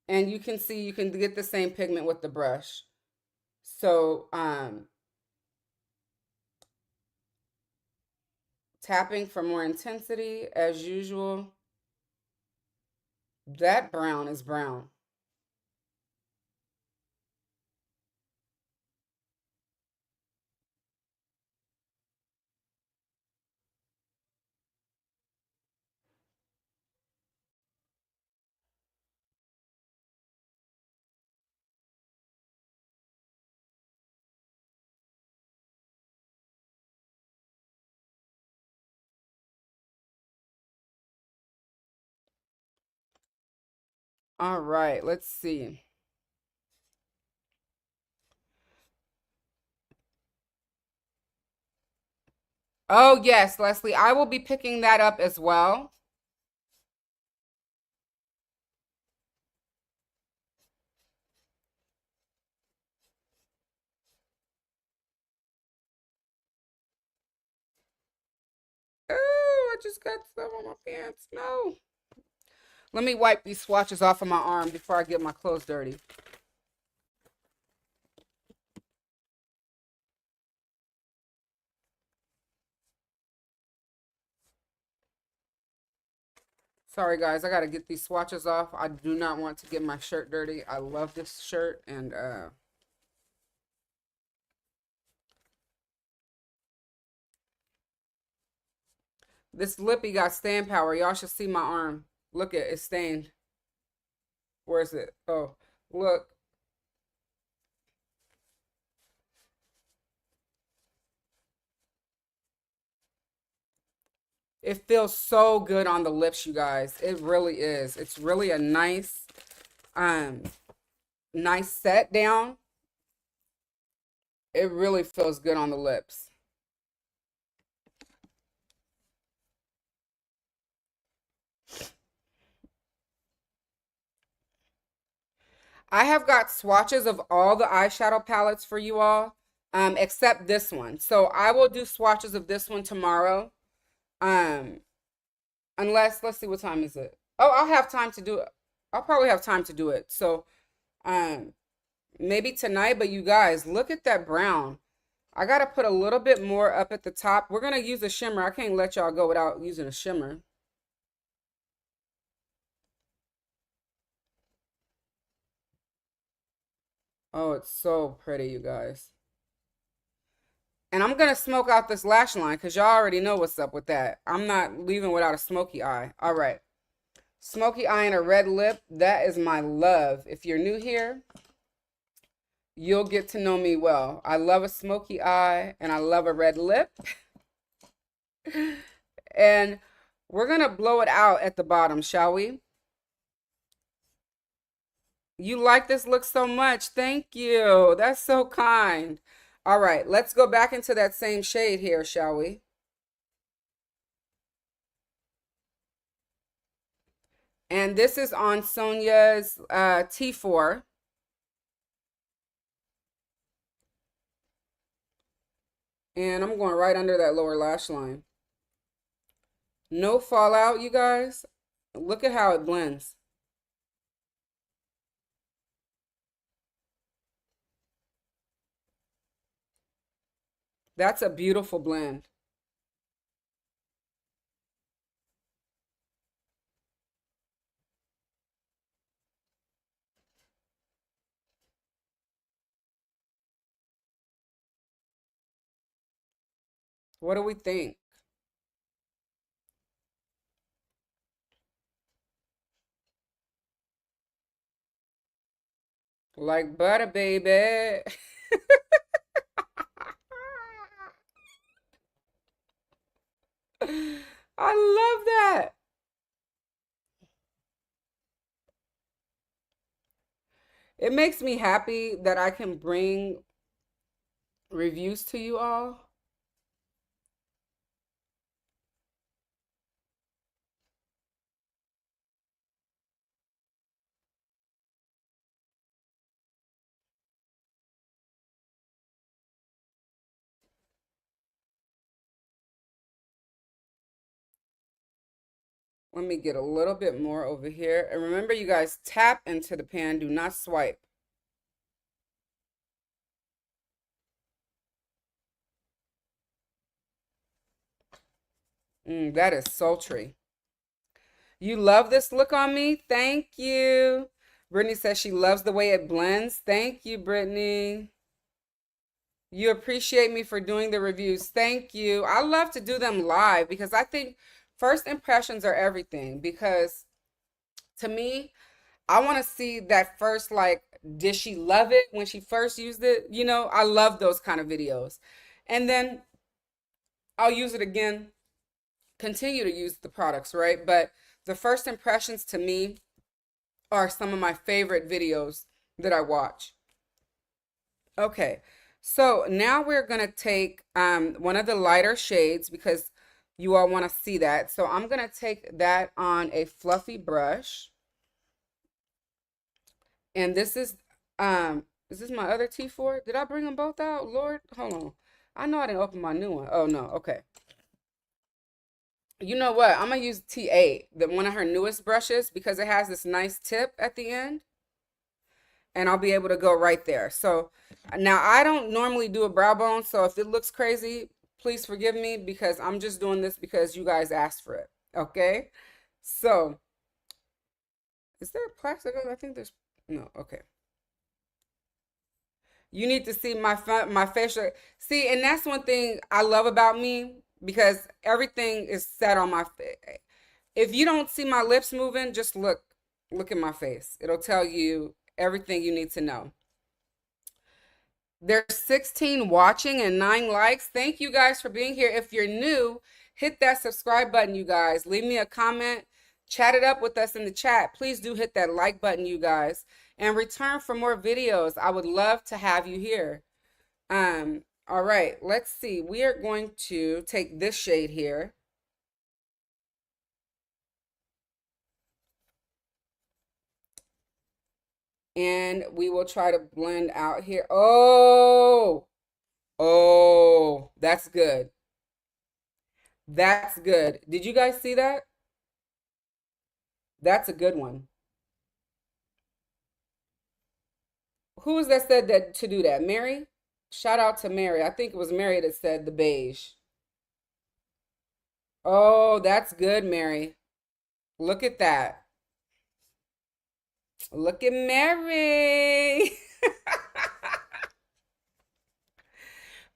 And you can see you can get the same pigment with the brush. So tapping for more intensity as usual. That brown is brown. All right, let's see. Oh, yes, Leslie, I will be picking that up as well. Oh, I just got stuff on my pants. No. Let me wipe these swatches off of my arm before I get my clothes dirty. Sorry, guys. I got to get these swatches off. I do not want to get my shirt dirty. I love this shirt. And, this lippy got stain power. Y'all should see my arm. Look at it. It's stained. Where is it? Oh, look. It feels so good on the lips, you guys. It really is. It's really a nice, nice set down. It really feels good on the lips. I have got swatches of all the eyeshadow palettes for you all, except this one. So I will do swatches of this one tomorrow. Um, Unless, let's see, what time is it? Oh, I'll have time to do it. I'll probably have time to do it. So, um, maybe tonight, but you guys, look at that brown. I gotta put a little bit more up at the top. We're gonna use a shimmer. I can't let y'all go without using a shimmer. Oh, it's so pretty, you guys. And I'm gonna smoke out this lash line because y'all already know what's up with that. I'm not leaving without a smoky eye. All right. Smoky eye and a red lip. That is my love. If you're new here, you'll get to know me well. I love a smoky eye and I love a red lip. And we're gonna blow it out at the bottom, shall we? You like this look so much. Thank you. That's so kind. All right, let's go back into that same shade here, shall we? And this is on Sonia's T4. And I'm going right under that lower lash line. No fallout, you guys. Look at how it blends. That's a beautiful blend. What do we think? Like butter, baby. I love that. It makes me happy that I can bring reviews to you all. Let me get a little bit more over here. And remember, you guys, tap into the pan. Do not swipe. That is sultry. You love this look on me? Thank you. Brittany says she loves the way it blends. Thank you, Brittany. You appreciate me for doing the reviews. Thank you. I love to do them live because I think first impressions are everything. Because to me, I want to see that first, like, did she love it when she first used it? You know, I love those kind of videos. And then I'll use it again, continue to use the products, right? But the first impressions to me are some of my favorite videos that I watch. Okay, so now we're gonna take one of the lighter shades because you all want to see that. So I'm gonna take that on a fluffy brush. And is this my other T4? Did I bring them both out? Lord, hold on. I know I didn't open my new one. Oh no, okay. You know what? I'm gonna use T8, one of her newest brushes, because it has this nice tip at the end, and I'll be able to go right there. So now I don't normally do a brow bone, so if it looks crazy, please forgive me because I'm just doing this because you guys asked for it. Okay? So, is there plastic? I think there's no. Okay. You need to see my facial. See, and that's one thing I love about me because everything is set on my face. If you don't see my lips moving, just look at my face. It'll tell you everything you need to know. There's 16 watching and 9 likes. Thank you guys for being here. If you're new, hit that subscribe button, you guys. Leave me a comment. Chat it up with us in the chat. Please do hit that like button, you guys. And return for more videos. I would love to have you here. All right, let's see. We are going to take this shade here. And we will try to blend out here. Oh, that's good. That's good. Did you guys see that? That's a good one. Who was that said that to do that? Mary? Shout out to Mary. I think it was Mary that said the beige. Oh, that's good, Mary. Look at that. Look at Mary.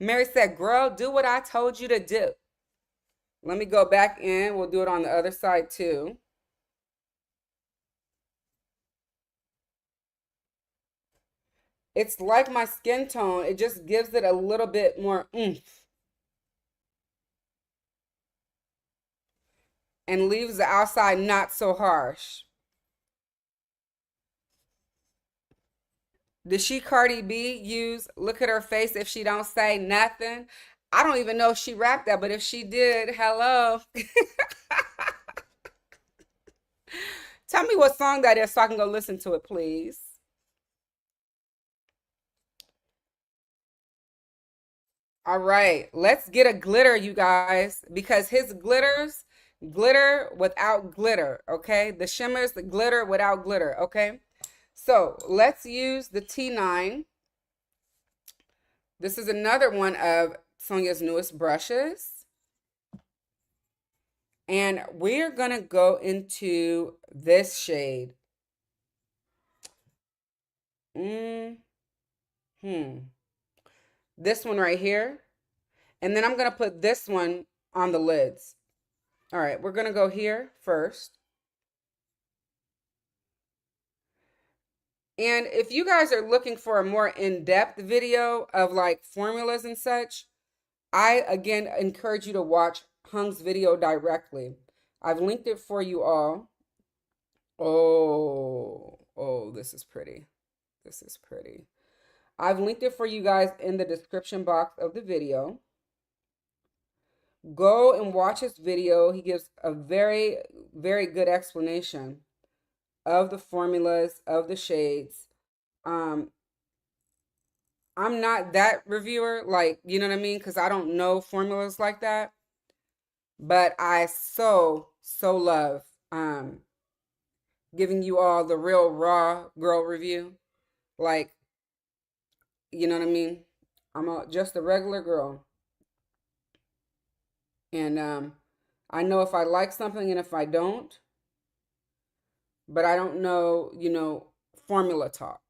Mary said, girl, do what I told you to do. Let me go back in. We'll do it on the other side too. It's like my skin tone. It just gives it a little bit more oomph and leaves the outside not so harsh. Did she Cardi B use look at her face if she don't say nothing? I don't even know if she rapped that, but if she did, hello. Tell me what song that is so I can go listen to it, please. All right, let's get a glitter, you guys, because his glitters glitter without glitter, okay? The shimmers, the glitter without glitter, okay? So let's use the T9. This is another one of Sonia's newest brushes. And we're going to go into this shade. This one right here. And then I'm going to put this one on the lids. All right, we're going to go here first. And if you guys are looking for a more in-depth video of like formulas and such, I again encourage you to watch Hung's video directly. I've linked it for you all. Oh, this is pretty. This is pretty. I've linked it for you guys in the description box of the video. Go and watch his video. He gives a very, very good explanation of the formulas, of the shades. I'm not that reviewer, like, you know what I mean? Because I don't know formulas like that. But I so love giving you all the real raw girl review. Like, you know what I mean? Just a regular girl. And I know if I like something and if I don't, but I don't know, formula talk.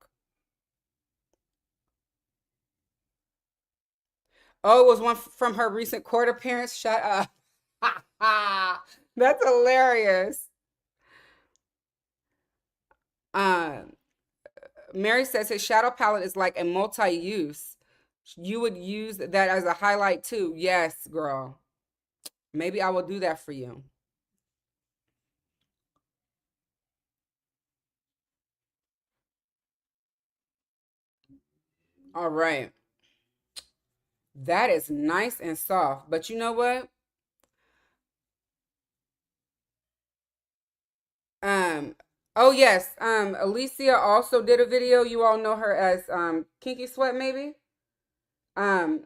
Oh, it was one from her recent court appearance. Shut up. That's hilarious. Um, Mary says his shadow palette is like a multi-use. You would use that as a highlight too. Yes, girl. Maybe I will do that for you. All right. That is nice and soft. But you know what? Um, oh yes, Alicia also did a video. You all know her as Kinky Sweat, maybe. Um,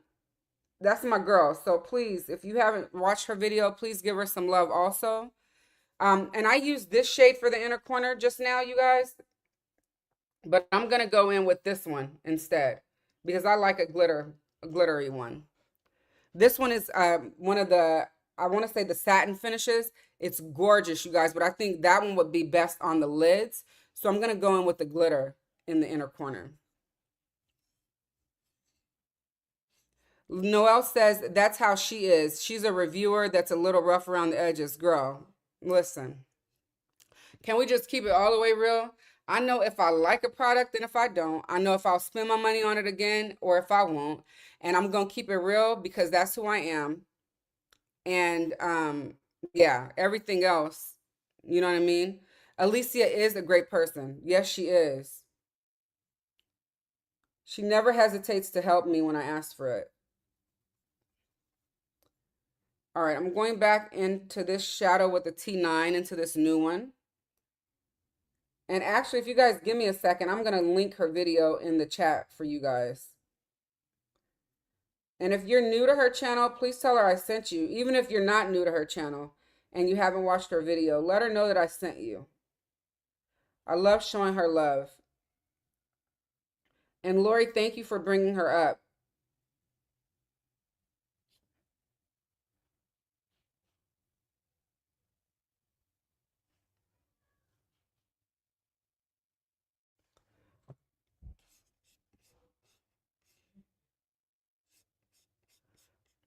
That's my girl. So please, if you haven't watched her video, please give her some love also. And I used this shade for the inner corner just now, you guys, but I'm gonna go in with this one instead because I like a glittery one. This one is one of the, I want to say the satin finishes. It's gorgeous, you guys, but I think that one would be best on the lids. So I'm gonna go in with the glitter in the inner corner. Noelle says that's how she is. She's a reviewer that's a little rough around the edges. Girl, listen. Can we just keep it all the way real? I know if I like a product and if I don't. I know if I'll spend my money on it again or if I won't. And I'm going to keep it real because that's who I am. And yeah, everything else, you know what I mean? Alicia is a great person. Yes, she is. She never hesitates to help me when I ask for it. All right, I'm going back into this shadow with the T9 into this new one. And actually, if you guys give me a second, I'm going to link her video in the chat for you guys. And if you're new to her channel, please tell her I sent you. Even if you're not new to her channel and you haven't watched her video, let her know that I sent you. I love showing her love. And Lori, thank you for bringing her up.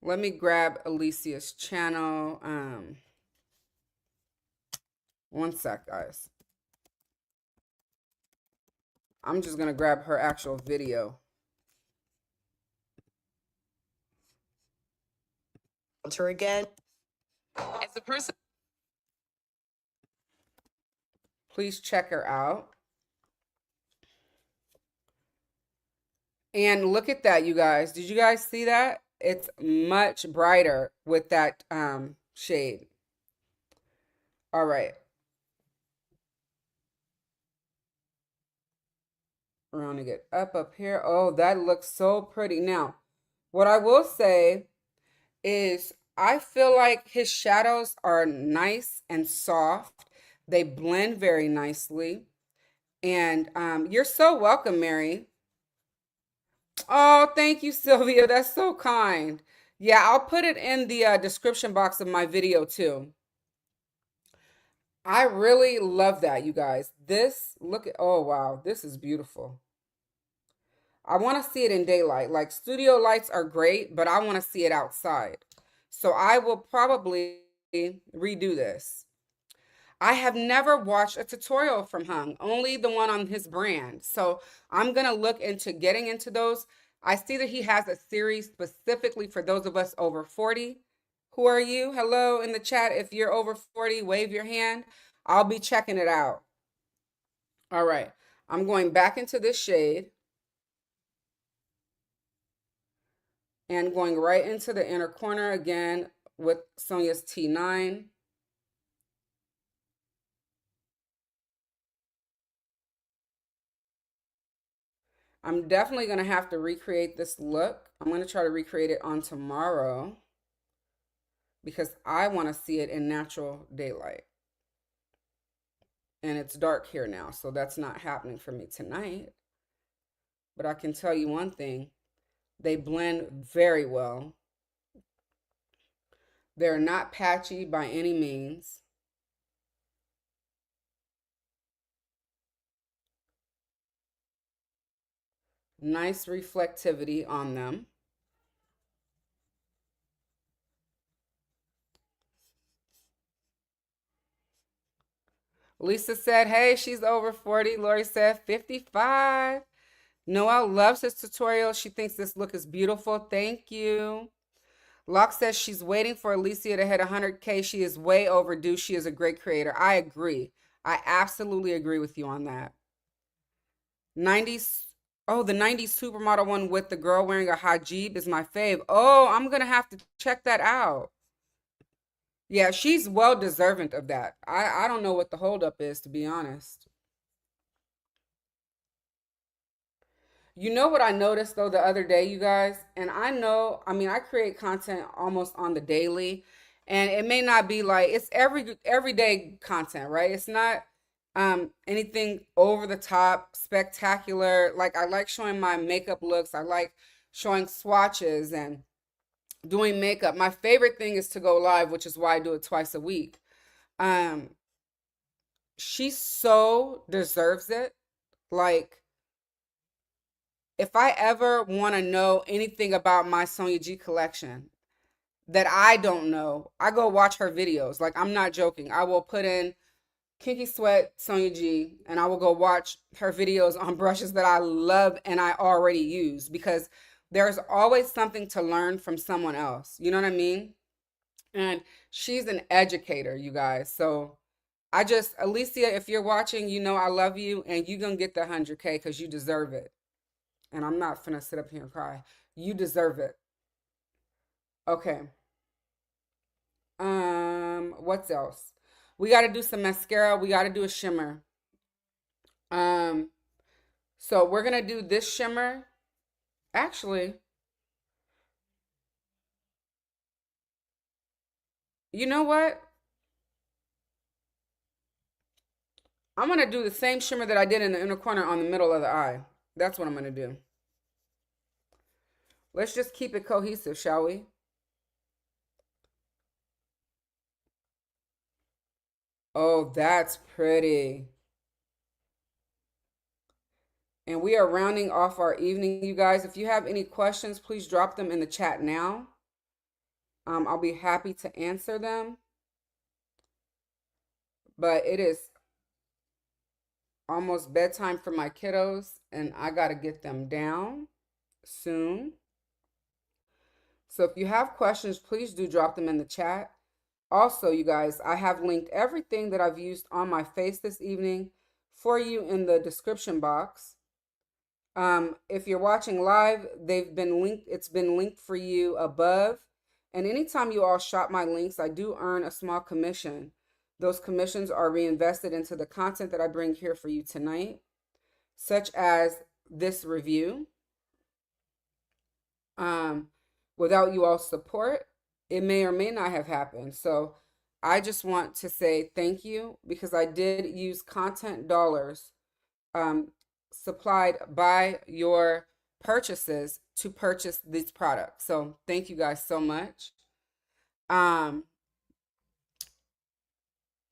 Let me grab Alicia's channel. One sec, guys. I'm just going to grab her actual video. Her again. As a person. Please check her out. And look at that, you guys. Did you guys see that? It's much brighter with that shade. All right. We're going to get up here. Oh, that looks so pretty. Now, what I will say is I feel like his shadows are nice and soft. They blend very nicely. And you're so welcome, Mary. Oh, thank you, Sylvia. That's so kind. Yeah, I'll put it in the description box of my video too. I really love that, you guys. This, look at, oh wow, this is beautiful. I want to see it in daylight. Like studio lights are great, but I want to see it outside. So I will probably redo this. I have never watched a tutorial from Hung, only the one on his brand. So I'm going to look into getting into those. I see that he has a series specifically for those of us over 40. Who are you? Hello in the chat. If you're over 40, wave your hand. I'll be checking it out. All right. I'm going back into this shade and going right into the inner corner again with Sonia's T9. I'm definitely going to have to recreate this look. I'm going to try to recreate it on tomorrow because I want to see it in natural daylight. And it's dark here now, so that's not happening for me tonight. But I can tell you one thing, they blend very well. They're not patchy by any means. Nice reflectivity on them. Lisa said, hey, she's over 40. Lori said 55. Noelle loves his tutorial. She thinks this look is beautiful. Thank you. Locke says she's waiting for Alicia to hit 100K. She is way overdue. She is a great creator. I agree. I absolutely agree with you on that. 90s. Oh, the 90s supermodel one with the girl wearing a hijab is my fave. Oh, I'm going to have to check that out. Yeah, she's well deserving of that. I don't know what the holdup is, to be honest. You know what I noticed though the other day, you guys? And I know, I mean, I create content almost on the daily, and it may not be like it's everyday content, right? It's not anything over the top, spectacular. Like I like showing my makeup looks. I like showing swatches and doing makeup. My favorite thing is to go live, which is why I do it twice a week. Um, she so deserves it. Like if I ever want to know anything about my Sonia G collection that I don't know, I go watch her videos. Like, I'm not joking. I will put in Kinky Sweat Sonia G and I will go watch her videos on brushes that I love and I already use because there's always something to learn from someone else. You know what I mean? And she's an educator, you guys. So I just, Alicia, if you're watching, you know I love you and you're going to get the 100K because you deserve it. And I'm not finna sit up here and cry. You deserve it. Okay. What's else? We got to do some mascara. We got to do a shimmer. Um, so we're gonna do this shimmer. Actually, you know what? I'm gonna do the same shimmer that I did in the inner corner on the middle of the eye. That's what I'm gonna do. Let's just keep it cohesive, shall we? Oh, that's pretty. And we are rounding off our evening, you guys. If you have any questions, please drop them in the chat now. I'll be happy to answer them. But it is almost bedtime for my kiddos, and I got to get them down soon. So if you have questions, please do drop them in the chat. Also, you guys, I have linked everything that I've used on my face this evening for you in the description box. If you're watching live, they've been linked. It's been linked for you above. And anytime you all shop my links, I do earn a small commission. Those commissions are reinvested into the content that I bring here for you tonight, such as this review. Without you all support, it may or may not have happened. So I just want to say thank you because I did use content dollars supplied by your purchases to purchase these products. So thank you guys so much. Um,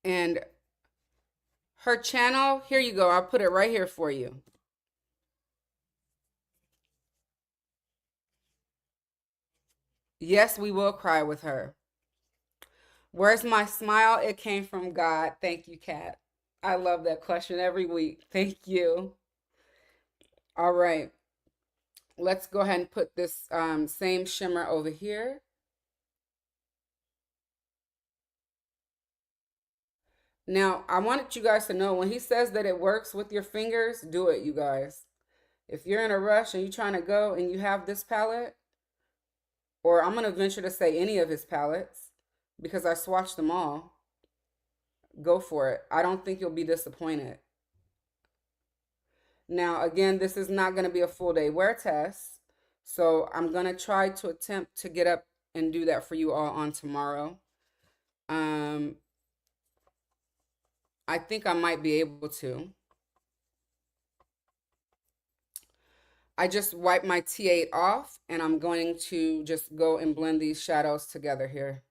and her channel, here you go. I'll put it right here for you. Yes, we will cry with her. Where's my smile? It came from God. Thank you, Kat. I love that question every week. Thank you. All right. Let's go ahead and put this same shimmer over here. Now, I wanted you guys to know when he says that it works with your fingers, do it, you guys. If you're in a rush and you're trying to go and you have this palette, or I'm going to venture to say any of his palettes, because I swatched them all, go for it. I don't think you'll be disappointed. Now, again, this is not going to be a full day wear test, so I'm going to try to attempt to get up and do that for you all on tomorrow. I think I might be able to. I just wiped my T8 off and I'm going to just go and blend these shadows together here.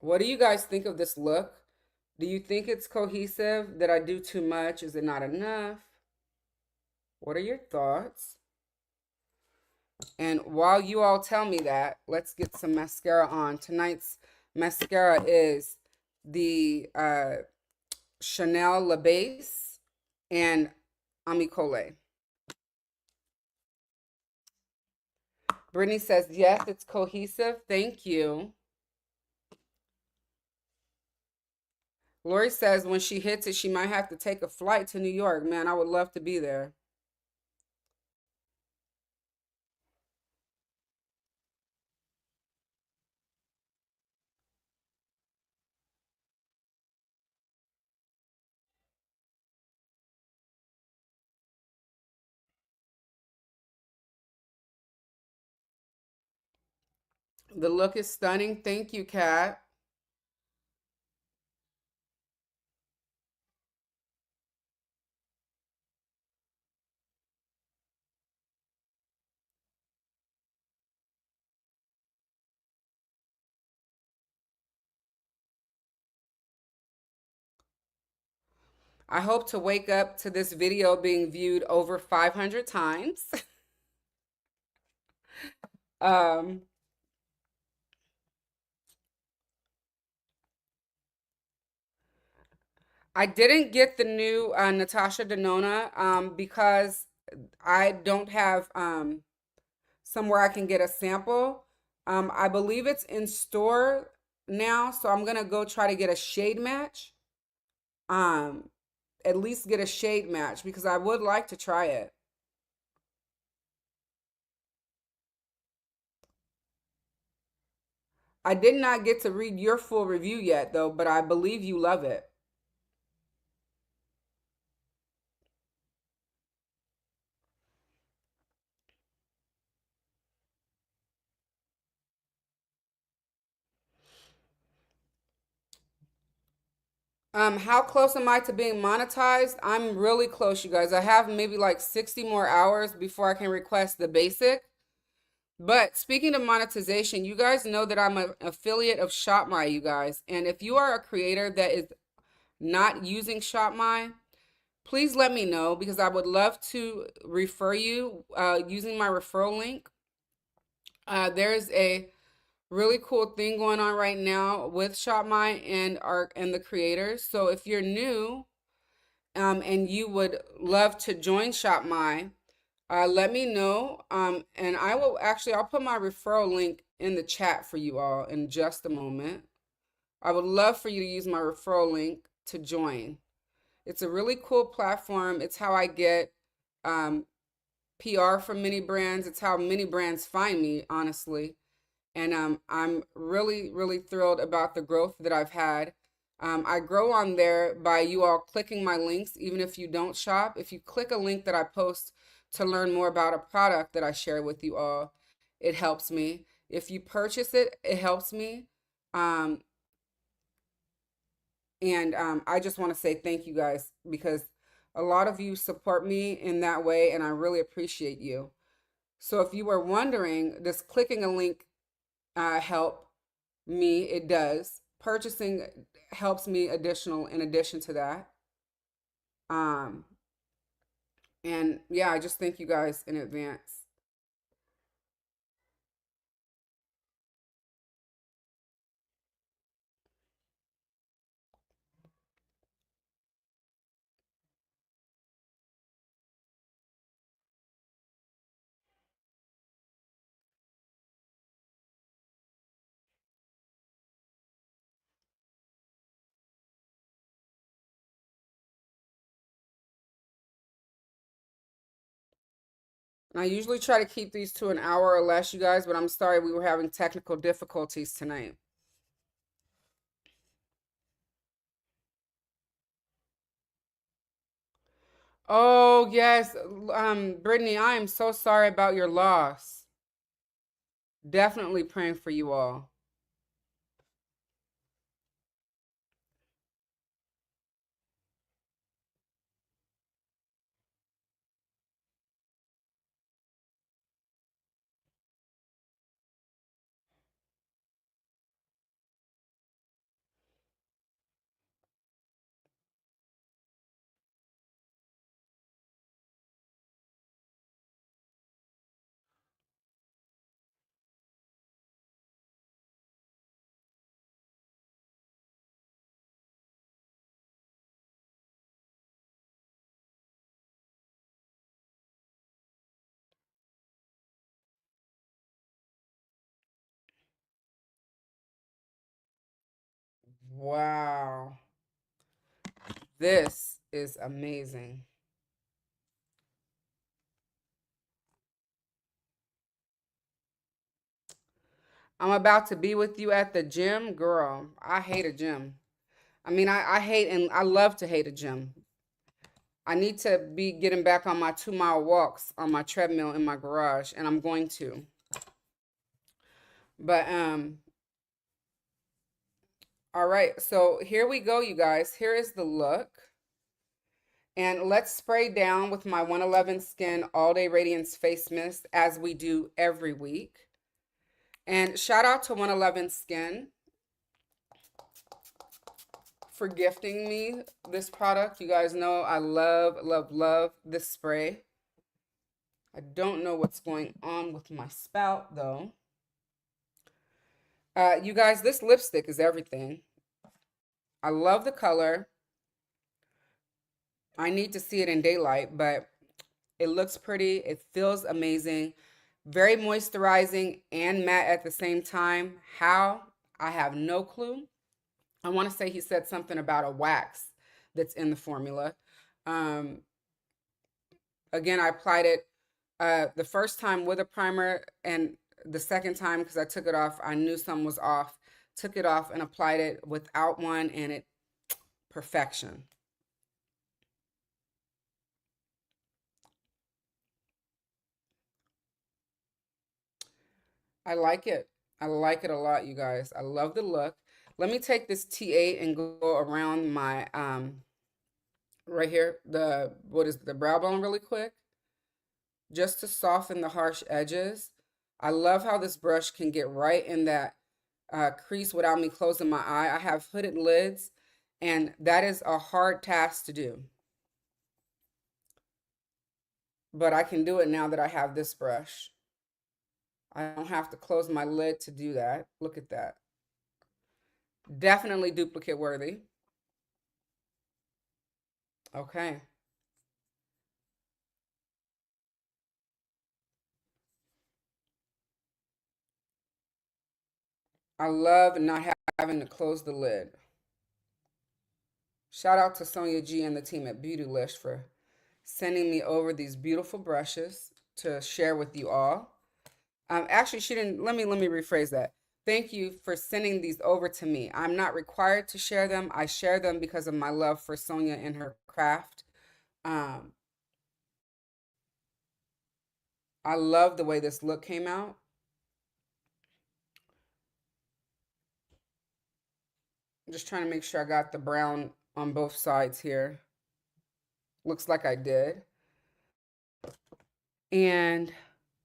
What do you guys think of this look? Do you think it's cohesive? Did I do too much? Is it not enough? What are your thoughts? And while you all tell me that, let's get some mascara on. Tonight's mascara is the Chanel La Base and Amicole. Brittany says, yes, it's cohesive. Thank you. Lori says when she hits it, she might have to take a flight to New York. Man, I would love to be there. The look is stunning. Thank you, Kat. I hope to wake up to this video being viewed over 500 times. um, I didn't get the new Natasha Denona because I don't have somewhere I can get a sample. I believe it's in store now, so I'm gonna go try to get a shade match. Um, at least get a shade match because I would like to try it. I did not get to read your full review yet though, but I believe you love it. How close am I to being monetized? I'm really close, you guys. I have maybe like 60 more hours before I can request the basic. But speaking of monetization, you guys know that I'm an affiliate of ShopMy, you guys. And if you are a creator that is not using ShopMy, please let me know because I would love to refer you using my referral link. There's a really cool thing going on right now with ShopMy and the creators. So if you're new and you would love to join ShopMy, let me know. And I'll put my referral link in the chat for you all in just a moment. I would love for you to use my referral link to join. It's a really cool platform. It's how I get um, PR from many brands. It's how many brands find me, honestly. And I'm really, really thrilled about the growth that I've had. I grow on there by you all clicking my links, even if you don't shop. If you click a link that I post to learn more about a product that I share with you all, it helps me. If you purchase it, it helps me. Um, and I just want to say thank you guys because a lot of you support me in that way, and I really appreciate you. So if you were wondering, does clicking a link help me? It does. Purchasing helps me in addition to that. Um, and yeah, I just thank you guys in advance. And I usually try to keep these to an hour or less, you guys, but I'm sorry we were having technical difficulties tonight. Oh, yes. Brittany, I am so sorry about your loss. Definitely praying for you all. Wow. This is amazing. I'm about to be with you at the gym. Girl, I hate a gym. I mean, I hate and I love to hate a gym. I need to be getting back on my 2 mile walks on my treadmill in my garage, and I'm going to. But all right, so here we go, you guys. Here is the look. And let's spray down with my 111 Skin All Day Radiance Face Mist as we do every week. And shout out to 111 Skin for gifting me this product. You guys know I love, love, love this spray. I don't know what's going on with my spout though. You guys, this lipstick is everything. I love the color. I need to see it in daylight, but it looks pretty. It feels amazing. Very moisturizing and matte at the same time. How? I have no clue. I want to say he said something about a wax that's in the formula. Um, Again, I applied it the first time with a primer, and the second time, because I took it off, I knew something was off. Took it off and applied it without one, and it perfection. I like it. I like it a lot, you guys. I love the look. Let me take this T8 and go around my right here, the what is the brow bone really quick, just to soften the harsh edges. I love how this brush can get right in that crease without me closing my eye. I have hooded lids, and that is a hard task to do. But I can do it now that I have this brush. I don't have to close my lid to do that. Look at that. Definitely duplicate worthy. Okay. I love not having to close the lid. Shout out to Sonia G and the team at Beautylish for sending me over these beautiful brushes to share with you all. Actually, she didn't. Let me rephrase that. Thank you for sending these over to me. I'm not required to share them. I share them because of my love for Sonia and her craft. Um, I love the way this look came out. I'm just trying to make sure I got the brown on both sides here. Looks like I did. And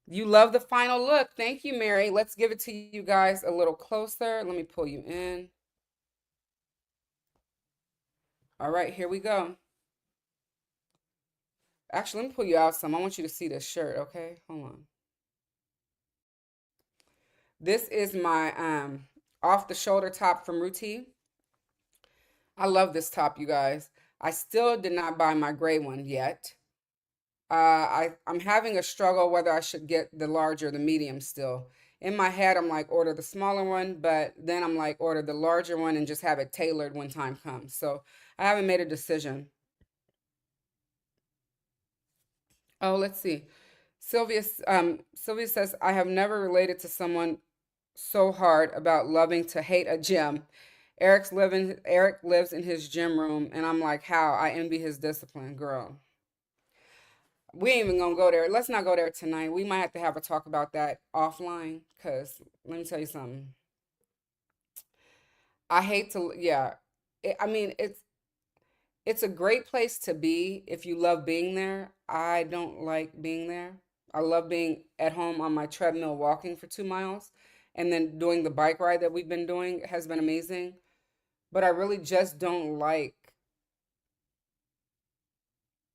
you love the final look. Thank you, Mary. Let's give it to you guys a little closer. Let me pull you in. All right, here we go. Actually, let me pull you out some. I want you to see this shirt, okay? Hold on. This is my off the shoulder top from Ruti. I love this top, you guys. I still did not buy my gray one yet. I'm having a struggle whether I should get the large or the medium still. In my head, I'm like, order the smaller one, but then I'm like, order the larger one and just have it tailored when time comes. So I haven't made a decision. Oh, let's see. Sylvia says, I have never related to someone so hard about loving to hate a gym. Eric lives in his gym room, and I'm like, how? I envy his discipline, girl. We ain't even gonna go there. Let's not go there tonight. We might have to have a talk about that offline, because let me tell you something. I hate to, yeah. I mean, it's a great place to be if you love being there. I don't like being there. I love being at home on my treadmill walking for 2 miles, and then doing the bike ride that we've been doing has been amazing. But I really just don't like,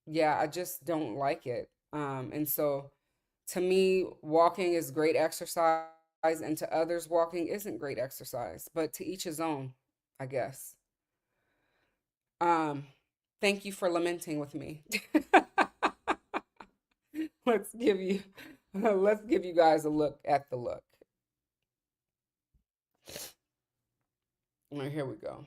yeah, I just don't like it. And so to me, walking is great exercise, and to others, walking isn't great exercise, but to each his own, I guess. Um, Thank you for lamenting with me. Let's give you let's give you guys a look at the look. All right, here we go.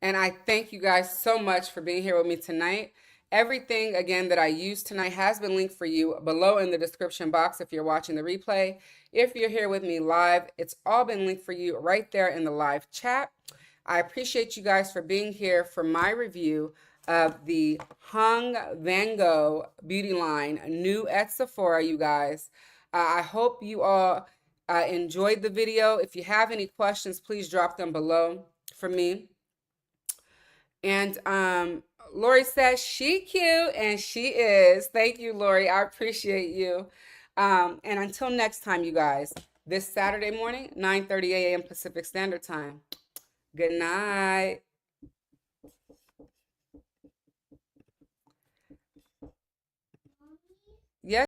And I thank you guys so much for being here with me tonight. Everything, again, that I used tonight has been linked for you below in the description box if you're watching the replay. If you're here with me live, it's all been linked for you right there in the live chat. I appreciate you guys for being here for my review of the Hung Vanngo Beauty line, new at Sephora, you guys. I hope you all enjoyed the video. If you have any questions, please drop them below for me. And Lori says she cute, and she is. Thank you, Lori. I appreciate you. And until next time, you guys, this Saturday morning, 9:30 a.m. Pacific Standard Time. Good night.